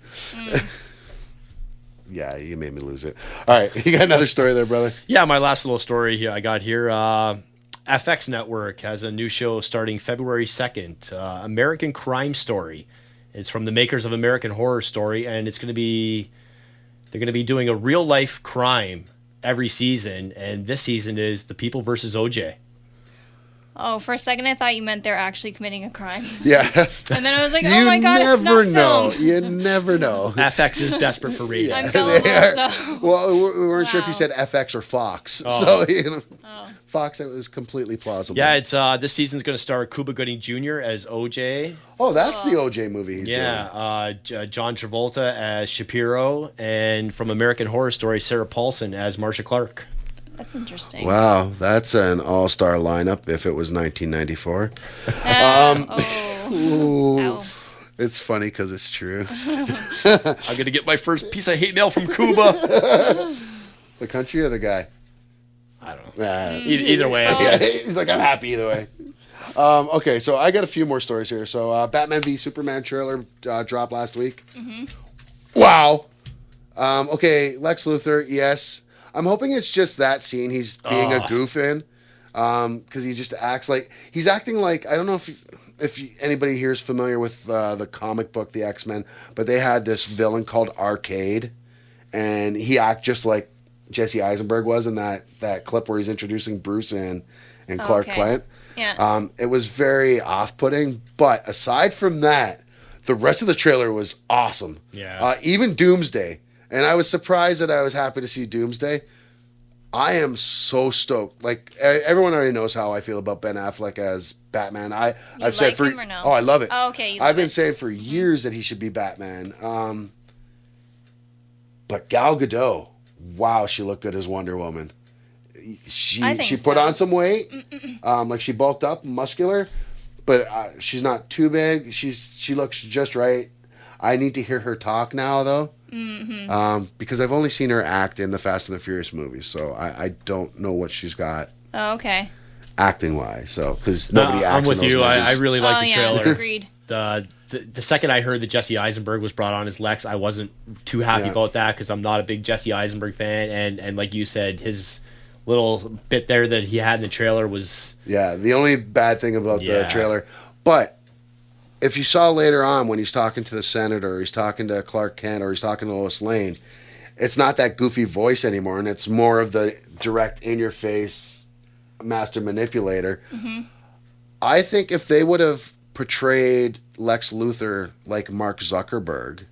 Yeah, you made me lose it. All right, you got another story there, brother? Yeah, my last little story here I got here. FX Network has a new show starting February 2nd, American Crime Story. It's from the makers of American Horror Story, and they're going to be doing a real life crime every season, and this season is The People versus OJ. Oh, for a second I thought you meant they're actually committing a crime. Yeah. And then I was like, You oh my god, it's never not know. film. You never know. FX is desperate for ratings. I'm They gullible, are. so. Well, we weren't sure if you Wow. said FX or Fox. Oh. So, Fox, it was completely plausible. Yeah, it's this season's going to star Cuba Gooding Jr. as OJ. Oh, that's the OJ movie he's doing. Yeah, John Travolta as Shapiro, and from American Horror Story, Sarah Paulson as Marcia Clark. That's interesting. Wow, that's an all-star lineup if it was 1994. Oh. Ow. It's funny because it's true. I'm going to get my first piece of hate mail from Cuba. The country or the guy? I don't know. Nah. Either way. Yeah, he's like, I'm happy either way. Okay, so I got a few more stories here. So Batman v Superman trailer dropped last week. Wow. Okay, Lex Luthor, yes. I'm hoping it's just that scene he's being a goof in, because he just acts like he's acting like, I don't know if anybody here is familiar with the comic book The X-Men, but they had this villain called Arcade, and he acted just like Jesse Eisenberg was in that clip where he's introducing Bruce and Clark Okay. Kent. Yeah. It was very off-putting, but aside from that, the rest of the trailer was awesome. Yeah. Even Doomsday. And I was surprised that I was happy to see Doomsday. I am so stoked. Like, everyone already knows how I feel about Ben Affleck as Batman. I've said like for him or no? Oh, I love it. Oh, okay, you I've love been it. saying for years that he should be Batman. But Gal Gadot, wow, she looked good as Wonder Woman. She I think put so. on some weight. Like, she bulked up, muscular, but she's not too big. She looks just right. I need to hear her talk now, though. Because I've only seen her act in the Fast and the Furious movies, so I don't know what she's got Oh, okay. acting wise. So because nobody I'm acts with in those you. movies. I really like Oh, the yeah, trailer. agreed. The second I heard that Jesse Eisenberg was brought on as Lex, I wasn't too happy Yeah. about that because I'm not a big Jesse Eisenberg fan. And like you said, his little bit there that he had in the trailer was Yeah, the only bad thing about the Yeah. trailer, but if you saw later on when he's talking to the senator, or he's talking to Clark Kent, or he's talking to Lois Lane, it's not that goofy voice anymore, and it's more of the direct in-your-face master manipulator. I think if they would have portrayed Lex Luthor like Mark Zuckerberg,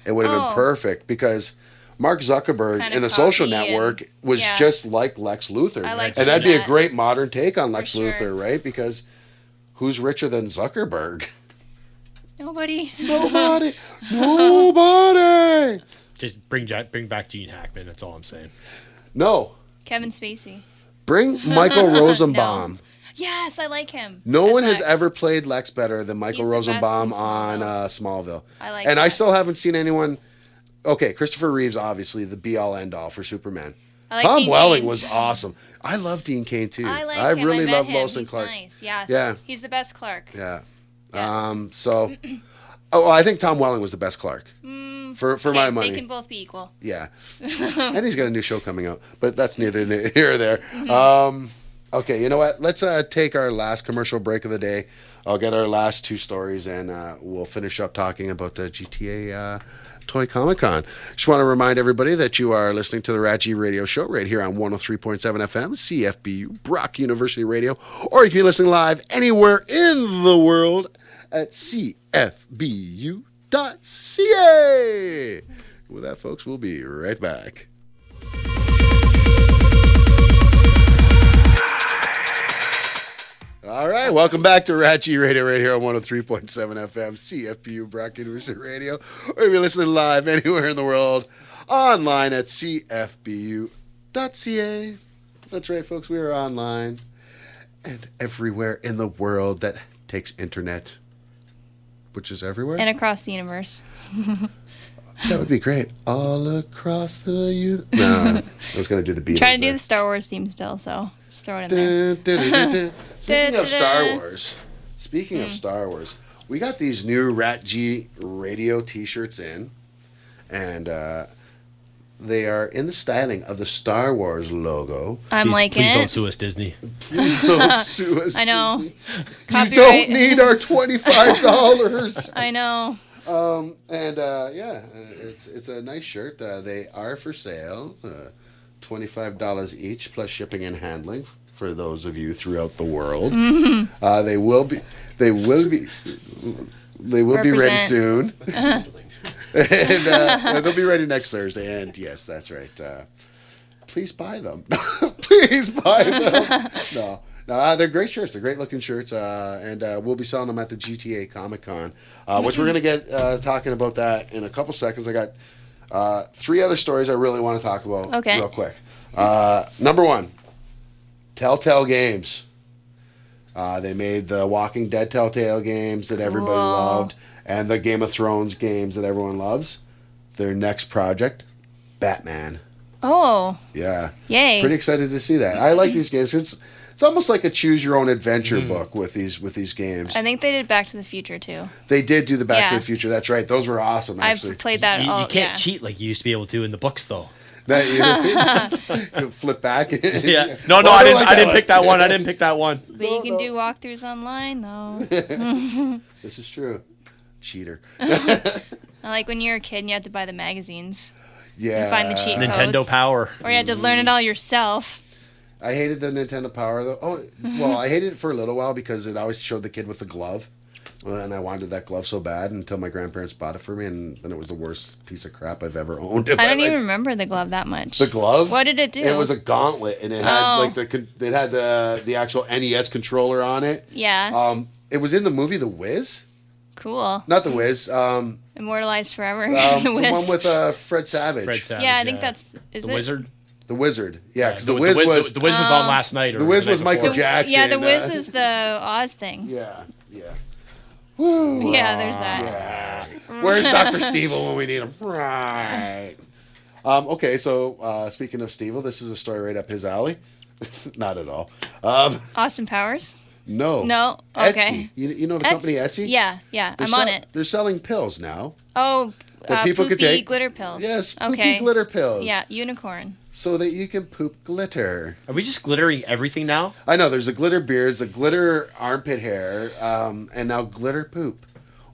it would have been Oh. perfect because Mark Zuckerberg Kinda in the Social cocky and- Network was yeah. just like Lex Luthor. I like and that'd be a that. great modern take on Lex sure. Luthor, right? Because who's richer than Zuckerberg? Nobody. Nobody. Nobody. Just bring back Gene Hackman. That's all I'm saying. No. Kevin Spacey. Bring Michael Rosenbaum. Yes, I like him. No as one has Lex. ever played Lex better than Michael He's the best Rosenbaum in on Smallville. Smallville. I like And I that. still haven't seen anyone. Okay, Christopher Reeves, obviously, the be-all, end-all for Superman. I like Tom Dean Welling Cain. was awesome. I love Dean Cain, too. I like him. really I met love him. Lois and He's Clark. nice. Yes. Yeah. He's the best Clark. Yeah. Yeah. So, I think Tom Welling was the best Clark. For my Okay, money. They can both be equal. Yeah. And he's got a new show coming out, but that's neither here or there. Okay, you know what? Let's take our last commercial break of the day. I'll get our last two stories, and we'll finish up talking about the GTA Toy Comic Con. Just want to remind everybody that you are listening to the RATG Radio Show right here on 103.7 FM, CFBU, Brock University Radio, or you can be listening live anywhere in the world at CFBU.ca. With that, folks, we'll be right back. All right, welcome back to RATG Radio right here on 103.7 FM, CFBU, Brock University Radio, or if you're listening live anywhere in the world, online at CFBU.ca. That's right, folks, we are online and everywhere in the world that takes internet, which is everywhere. And across the universe. That would be great. All across the No, I was going to do the Beatles. Trying to do there. the Star Wars theme still, so just throw it in there. Speaking of Star Wars, we got these new RATG Radio T-shirts in, and they are in the styling of the Star Wars logo. I'm liking Please it. don't sue us, Disney. Please don't sue us. I know. Disney. You Copyright. don't need our $25. I know. It's a nice shirt. They are for sale, $25 each plus shipping and handling for those of you throughout the world. Mm-hmm. They will be ready Represent. soon, and they'll be ready next Thursday. And yes, that's right. Please buy them. Please buy them. No, they're great shirts. They're great looking shirts, and we'll be selling them at the GTA Comic Con, which we're going to get talking about that in a couple seconds. I got three other stories I really want to talk about real quick. Number one, Telltale Games. They made the Walking Dead Telltale games that everybody loved, and the Game of Thrones games that everyone loves. Their next project, Batman. Oh. Yeah. Yay. Pretty excited to see that. I like these games. It's almost like a choose your own adventure book with these games. I think they did Back to the Future too. They did do the Back to Yeah. the Future. That's right. Those were awesome. Actually, I've played that. You all, can't yeah. cheat like you used to be able to in the books, though. That, you flip back. Yeah. No, Well, I didn't. like I that didn't pick that one. I didn't pick that one. But you can do walkthroughs online though. This is true. Cheater. I like when you were a kid and you had to buy the magazines. Yeah. And find the cheat Nintendo codes. Power. Or you had to learn it all yourself. I hated the Nintendo Power though. Oh, well, I hated it for a little while because it always showed the kid with the glove. And I wanted that glove so bad until my grandparents bought it for me, and then it was the worst piece of crap I've ever owned. I don't even remember the glove that much. The glove? What did it do? It was a gauntlet, and it had the actual NES controller on it. Yeah. It was in the movie The Wiz. Cool. Not The Wiz. Immortalized forever. The Wiz. one with Fred Savage. Fred Savage. Yeah, I think that's the it? Wizard. The Wizard. Yeah, because The The Wiz was. The Wiz was on last night. Or The Wiz night was Michael before. Jackson. Yeah, the Wiz is the Oz thing. Yeah. Woo. Yeah, there's that. Yeah. Where's Dr. Stevel when we need him? Right. Okay, so speaking of Stevel, this is a story right up his alley. Not at all. Austin Powers? No. No? Okay. Etsy. You know the company Etsy? Yeah, I'm on it. They're selling pills now. Oh, That people could poopy take. glitter pills. Yes, poopy Okay. glitter pills. Yeah, unicorn. So that you can poop glitter. Are we just glittering everything now? I know, there's the glitter beards, the glitter armpit hair, and now glitter poop.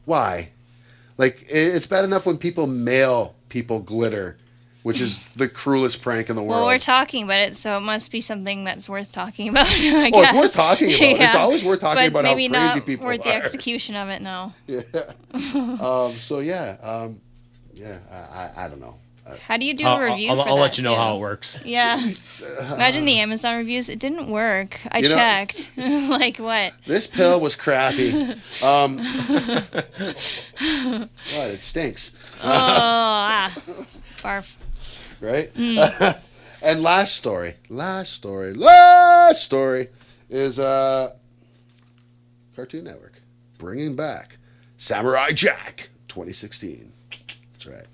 Why? Like, it's bad enough when people mail people glitter, which is the cruelest prank in the world. Well, we're talking about it, so it must be something that's worth talking about. I Well, guess. it's worth talking about. Yeah. It's always worth talking But about how maybe crazy not people worth are. the execution of it, no. yeah, I don't know. How do you do a review for that? I'll let you know too? how it works. Yeah. Imagine the Amazon reviews. It didn't work. I You know- checked. Like what? This pill was crappy. What? It stinks, Barf. right? And last story is Cartoon Network bringing back Samurai Jack 2016. That's right.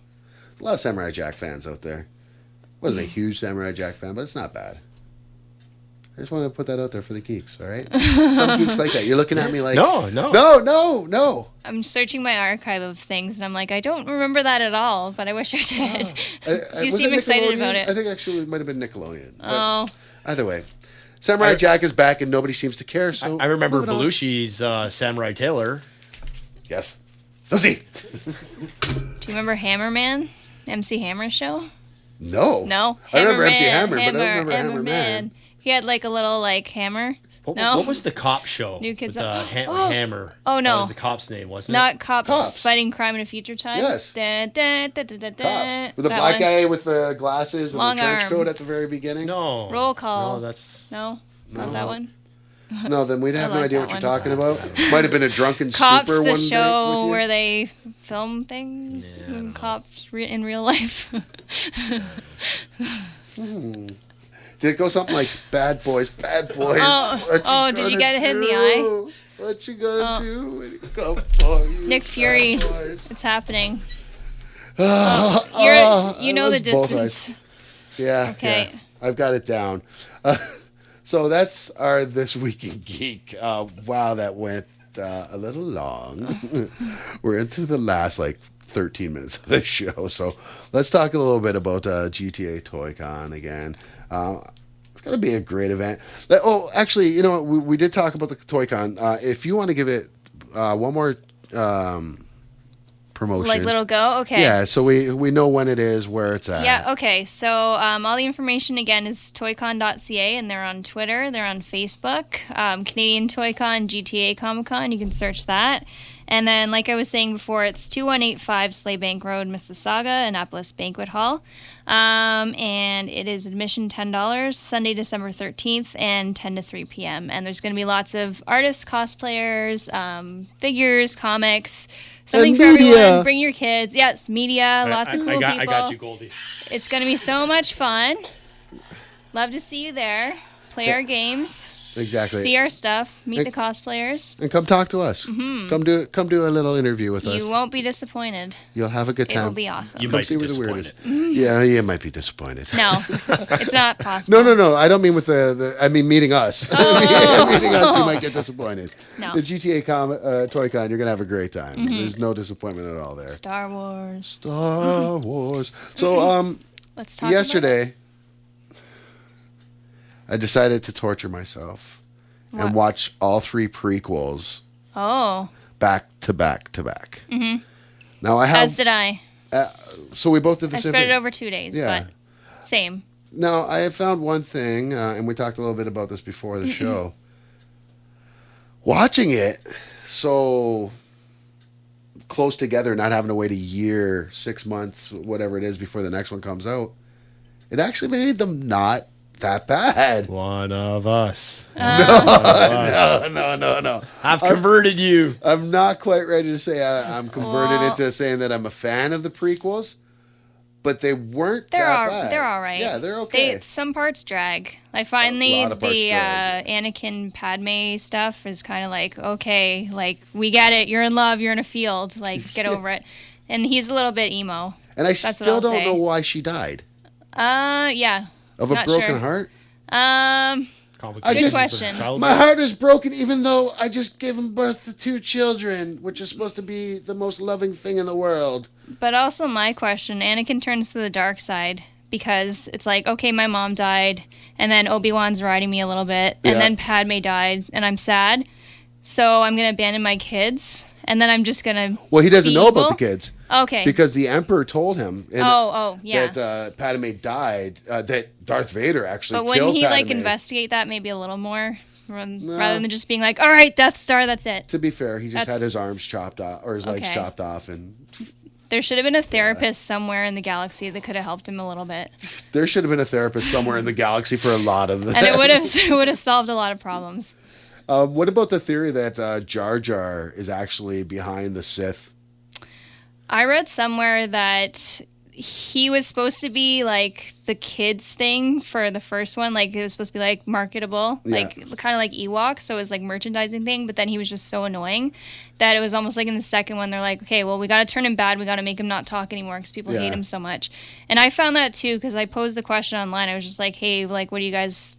A lot of Samurai Jack fans out there. Wasn't a huge Samurai Jack fan, but it's not bad. I just wanted to put that out there for the geeks, all right? Some geeks like that. You're looking at me like... No. I'm searching my archive of things, and I'm like, I don't remember that at all, but I wish I did. So you Was seem it excited Nickelodeon? about it. I think actually it might have been Nickelodeon. But Oh. either way, Samurai Jack is back, and nobody seems to care, so... I remember moving on. Belushi's Samurai Taylor. Yes. Susie! Do you remember Hammerman? MC Hammer's show? No. No? I remember MC Hammer, Hammer, but I don't remember Hammerman. He had like a little like hammer. No? What was the cop show? New Kids with, on- Hammer. Oh, no. That was the cop's name, wasn't Not it? cops fighting crime in a future time? Yes. Cops. Cops. With the black guy with the glasses and Long the trench arm. coat at the very beginning? No. Roll call. No, that's... No? Not that one? No, then we'd have no like idea that what you're one. talking about. Might have been a drunken Cops, stupor the one day show with you. where they film things. I don't know. Cops in real life. Did it go something like Bad Boys, Bad Boys? Oh, did you get hit in the eye? What you gonna do when it come for you? Nick Fury. Bad Boys? It's happening. You I know the lost both distance. eyes. Yeah. Okay. Yeah, I've got it down. So that's our This Week in Geek. Wow, that went a little long. We're into the last 13 minutes of the show. So let's talk a little bit about GTA ToyCon again. It's going to be a great event. Oh, actually, you know what? We did talk about the ToyCon. If you want to give it one more promotion. Like little go? Okay. Yeah, so we know when it is, where it's at. Yeah, okay. So all the information, again, is toycon.ca, and they're on Twitter. They're on Facebook. Canadian ToyCon, GTA Comic Con. You can search that. And then, like I was saying before, it's 2185 Slaybank Road, Mississauga, Annapolis Banquet Hall. And it is admission $10, Sunday, December 13th, and 10 to 3 p.m. And there's going to be lots of artists, cosplayers, figures, comics, something And for media. everyone. Bring your kids. Yes, media, lots of cool people. I got you, Goldie. It's going to be so much fun. Love to see you there. Play our games. Exactly. See our stuff. Meet the cosplayers. And come talk to us. Mm-hmm. Come do a little interview with us. You won't be disappointed. You'll have a good It time. will be awesome. You Come might see be where the weird disappointed. is. Yeah, you might be disappointed. No, it's not possible. No. I don't mean with I mean meeting us. Meeting us, you might get disappointed. No. The GTA ToyCon, you're gonna have a great time. There's no disappointment at all there. Star Wars. Star Wars. So Let's talk yesterday, I decided to torture myself What? and watch all 3 prequels about it. Oh, back to back to back. Mm-hmm. Now I have. as did I. So we both did the I same spread thing. it over 2 days, Yeah. but same. Now, I have found one thing, and we talked a little bit about this before the show. Watching it so close together, not having to wait a year, 6 months, whatever it is, before the next one comes out, it actually made them not that bad. One of us. No. I've converted you. I'm not quite ready to say I'm converted into saying that I'm a fan of the prequels, but they weren't that bad. They're all right. Yeah, they're okay. Some parts drag. I find the lot of parts drag. Anakin Padme stuff is kind of like, okay, like we get it. You're in love. You're in a field. Like get over it. And he's a little bit emo. And I That's what still I'll don't say. know why she died. Yeah. Of a Not broken sure. heart? Complications Good question. of childhood. My heart is broken even though I just gave birth to 2 children, which is supposed to be the most loving thing in the world. But also my question, Anakin turns to the dark side because it's like, okay, my mom died, and then Obi-Wan's riding me a little bit, and Yeah. then Padme died, and I'm sad, so I'm going to abandon my kids, and then I'm just going to Well, he doesn't be know about evil? the kids. Okay. Because the Emperor told him yeah. that Padme died, that Darth Vader actually But killed wouldn't he, Padme. investigate that maybe a little more, rather than just being like, all right, Death Star, that's it. To be fair, he just That's- had his arms chopped off, or his legs Okay. chopped off, and There should have been a therapist somewhere in the galaxy that could have helped him a little bit. There should have been a therapist somewhere in the galaxy for a lot of them. And it would have solved a lot of problems. What about the theory that Jar Jar is actually behind the Sith? I read somewhere that he was supposed to be like the kids thing for the first one. Like it was supposed to be like marketable, like kind of like Ewok. So it was like merchandising thing. But then he was just so annoying that it was almost like in the second one, they're like, okay, well, we got to turn him bad. We got to make him not talk anymore because people hate him so much. And I found that too because I posed the question online. I was just like, hey, like, what do you guys,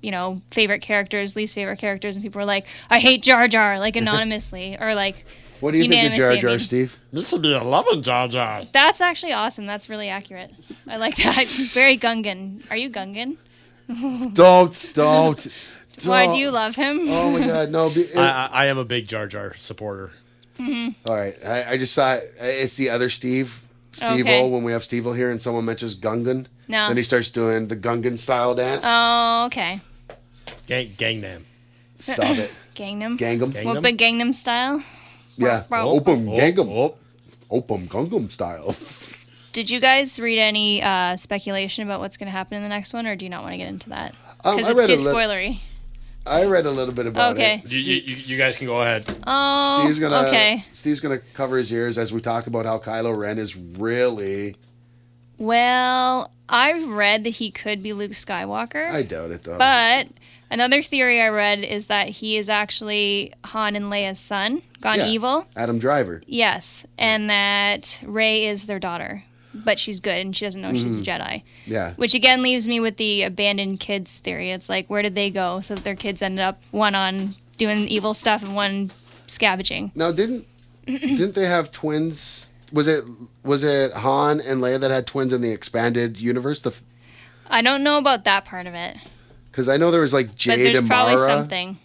favorite characters, least favorite characters? And people were like, I hate Jar Jar, like anonymously or like. What do you think of Jar Jar, Steve? This would be a loving Jar Jar. That's actually awesome. That's really accurate. I like that. Very Gungan. Are you Gungan? Don't. Why do you love him? Oh my God, no. I am a big Jar Jar supporter. Mm-hmm. All right, I just saw it's the other Steve-O Okay. when we have Steve-O here and someone mentions Gungan. No. Then he starts doing the Gungan style dance. Oh, okay. Gangnam. Stop it. Gangnam. Gangnam. What, but Gangnam style? Yeah. Bro. Opum Gangnam. Oh. Opum Gangnam style. Did you guys read any speculation about what's going to happen in the next one, or do you not want to get into that? I Because read it's too a spoilery. I read a little bit about Okay. it. You guys can go ahead. Oh, okay. Steve's gonna cover his ears as we talk about how Kylo Ren is really. Well, I've read that he could be Luke Skywalker. I doubt it though. But another theory I read is that he is actually Han and Leia's son, gone Yeah. evil. Adam Driver. Yes, and that Rey is their daughter, but she's good and she doesn't know she's a Jedi. Yeah. Which again leaves me with the abandoned kids theory. It's like, where did they go? So that their kids ended up one on doing evil stuff and one scavenging. Now didn't they have twins? Was it Han and Leia that had twins in the expanded universe? I don't know about that part of it, Because I know there was like but Jade there's and probably Mara something.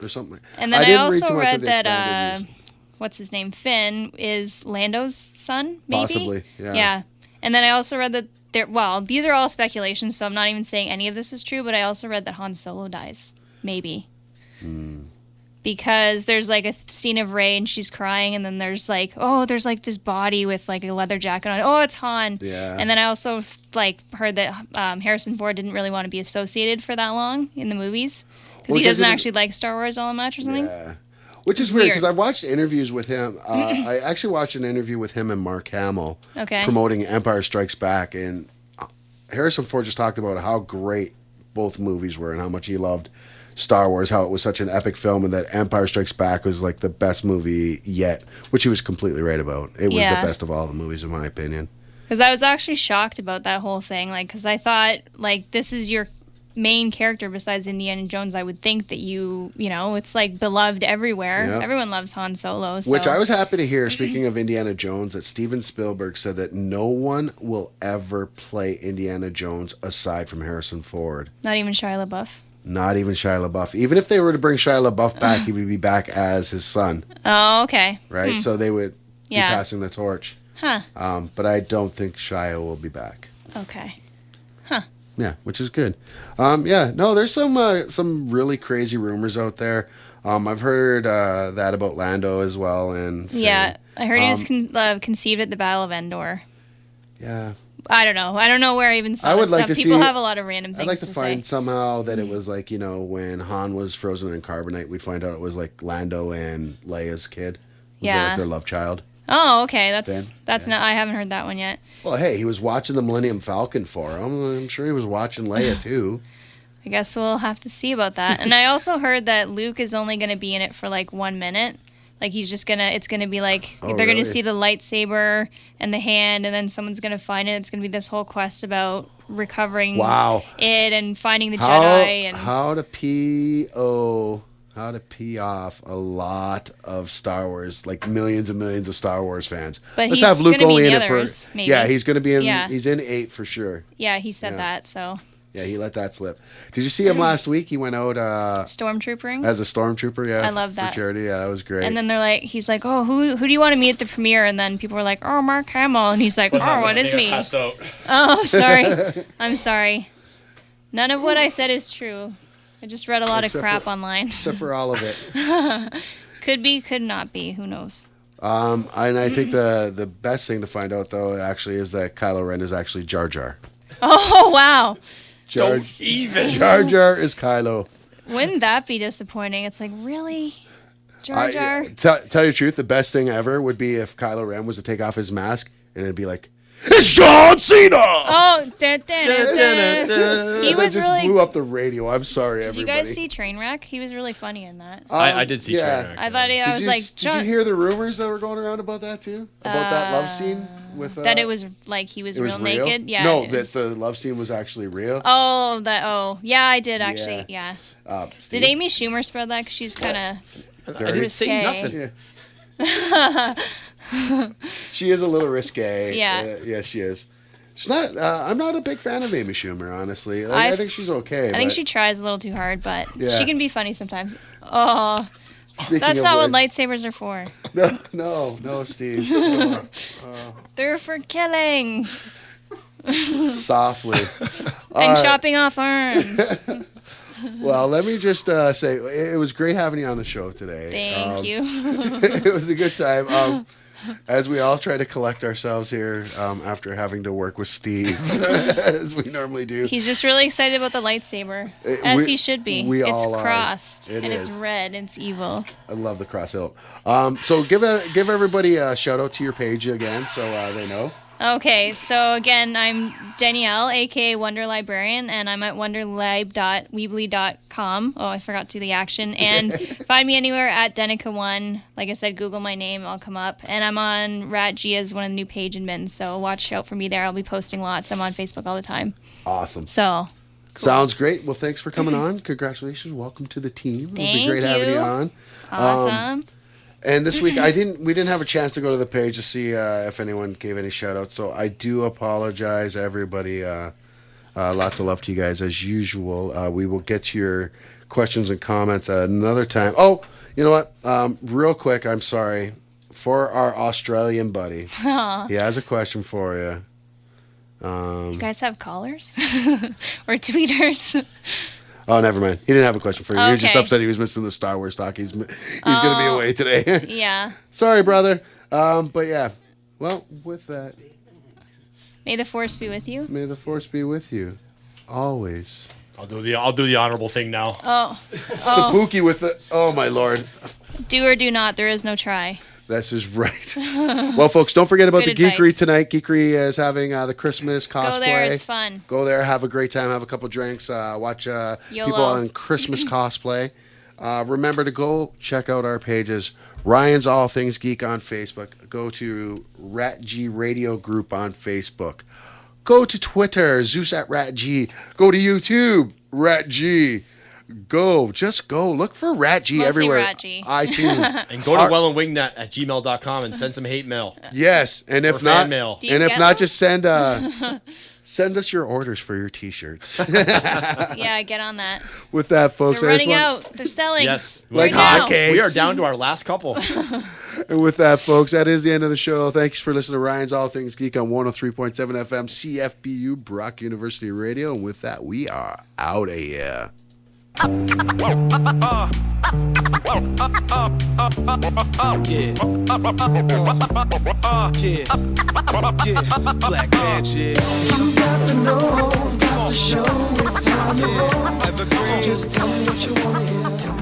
or something. And then I didn't read also too much read of the that expanded universe. what's his name, Finn, is Lando's son, maybe? Possibly, yeah. Yeah. And then I also read that these are all speculations, so I'm not even saying any of this is true, but I also read that Han Solo dies. Maybe. Because there's like a scene of Rey and she's crying, and then there's like this body with like a leather jacket on it. Oh, it's Han. Yeah. And then I also like heard that Harrison Ford didn't really want to be associated for that long in the movies because he doesn't actually like Star Wars all that much or something. Yeah. Which is weird Weird. because I watched interviews with him. I actually watched an interview with him and Mark Hamill promoting Empire Strikes Back, and Harrison Ford just talked about how great both movies were and how much he loved Star Wars, how it was such an epic film, and that Empire Strikes Back was like the best movie yet, which he was completely right about. It was the best of all the movies, in my opinion. Because I was actually shocked about that whole thing, like, because I thought, like, this is your main character besides Indiana Jones. I would think that it's like beloved everywhere. Yeah. Everyone loves Han Solo. So. Which I was happy to hear, speaking of Indiana Jones, that Steven Spielberg said that no one will ever play Indiana Jones aside from Harrison Ford. Not even Shia LaBeouf. Not even Shia LaBeouf. Even if they were to bring Shia LaBeouf back, he would be back as his son, Oh, okay. right? So they would be Yeah. passing the torch. Huh. But I don't think Shia will be back. Okay. Yeah, which is good. There's some really crazy rumors out there. I've heard that about Lando as well, and Yeah, I heard he was conceived at the Battle of Endor. yeah. I don't know. I don't know where I even saw I would that like stuff. to People see- have a lot of random things I'd like to find say. somehow that it was like, when Han was frozen in carbonite, we'd find out it was like Lando and Leia's kid. Was that Yeah. like their love child? Oh, okay. Finn? That's not. I haven't heard that one yet. Well, hey, he was watching the Millennium Falcon for him. I'm sure he was watching Leia too. I guess we'll have to see about that. And I also heard that Luke is only going to be in it for like 1 minute. Like it's going to be like, Oh, they're going really? to see the lightsaber and the hand, and then someone's going to find it. It's going to be this whole quest about recovering Wow. it and finding the Jedi. And How to pee off a lot of Star Wars, like millions and millions of Star Wars fans. But Let's he's have Luke gonna be only in in the it for. others, maybe. Yeah, he's going to be in. Yeah. He's in 8 for sure. yeah, he said Yeah. that. So Yeah, he let that slip. Did you see him last week? He went out stormtroopering. as a stormtrooper. Yeah, I love that. for charity. Yeah, that was great. And then he's like, oh, who do you want to meet at the premiere? And then people were like, oh, Mark Hamill. And he's like, oh, it is me. Oh, sorry. I'm sorry. None of what I said is true. I just read a lot Except of crap for- online. Except for all of it. Could be, could not be. Who knows? And I think the best thing to find out, though, actually, is that Kylo Ren is actually Jar Jar. Oh, wow. Jar Don't even. Jar is Kylo. Wouldn't that be disappointing? It's like, really? Jar Jar? Tell you the truth, the best thing ever would be if Kylo Ren was to take off his mask and it'd be like, it's John Cena! Oh, he was just really... blew up the radio. I'm sorry, Did everybody. you guys see Trainwreck? He was really funny in that. I did see Trainwreck. I thought I was like... Did you hear the rumors that were going around about that, too? About that love scene? With that it was like he was real real? naked? Yeah. No, that the love scene was actually real. Oh, yeah, I did actually, yeah. Steve? Did Amy Schumer spread that? 'Cause she's kind of... I didn't say nothing. Yeah. She is a little risque. Yeah. Yeah, she is. She's not. I'm not a big fan of Amy Schumer, honestly. I think she's okay. I think she tries a little too hard, but Yeah. she can be funny sometimes. Oh, Speaking that's of not what which- lightsabers are for. No, Steve. They're for killing Softly. and chopping off arms. Well, let me just say it was great having you on the show today. Thank you. It was a good time. As we all try to collect ourselves here after having to work with Steve, as we normally do. He's just really excited about the lightsaber, as he should be. We it's all are. crossed, It and it's is. red, it's evil. I love the cross hilt. So give everybody a shout out to your page again, so they know. Okay, so again, I'm Denielle, aka Wonder Librarian, and I'm at wonderlib.weebly.com. Oh, I forgot to do the action. And find me anywhere at Denica1. Like I said, Google my name, I'll come up. And I'm on RATG as one of the new page admins, so watch out for me there. I'll be posting lots. I'm on Facebook all the time. Awesome. So, Sounds great. Well, thanks for coming on. Congratulations. Welcome to the team. It'll be great Thank having you you. on. awesome. And this week we didn't have a chance to go to the page to see if anyone gave any shout outs. So I do apologize, everybody. Lots of love to you guys as usual. We will get to your questions and comments another time. Oh, you know what? Real quick, I'm sorry. For our Australian buddy, he has a question for you. You guys have callers? Or tweeters? Oh, never mind. He didn't have a question for you. He was just Okay. upset he was missing the Star Wars talk. He's going to be away today. Yeah. Sorry, brother. But yeah. Well, with that, May the force be with you. may the force be with you. Always. I'll do the honorable thing now. Oh, Sepooky with the... Oh, my Lord. do or do not. There is no try. This is right. Well, folks, don't forget about Good the Geekery advice. tonight. Geekery is having the Christmas cosplay. Go there. It's fun. Go there, have a great time, have a couple drinks, watch people on Christmas cosplay. Remember to go check out our pages. Ryan's All Things Geek on Facebook. Go to RATG Radio Group on Facebook. Go to Twitter, Zeus at RATG. Go to YouTube, RATG. Just go. Look for RATG Mostly everywhere. RATG. iTunes. And go to wellandwingnut@gmail.com and send some hate mail. Yes, and if Or fan not, mail. Do you and if get not, them? just send us your orders for your T-shirts. Yeah, get on that. With that, folks, They're I just running want- out. They're selling. Yes. like Right now. hotcakes. We are down to our last couple. And with that, folks, that is the end of the show. Thanks for listening to Ryan's All Things Geek on 103.7 FM CFBU Brock University Radio. And with that, we are out of here. Black magic. You got to know, got to show. It's time to roll. So just tell me what you want to hear. Tell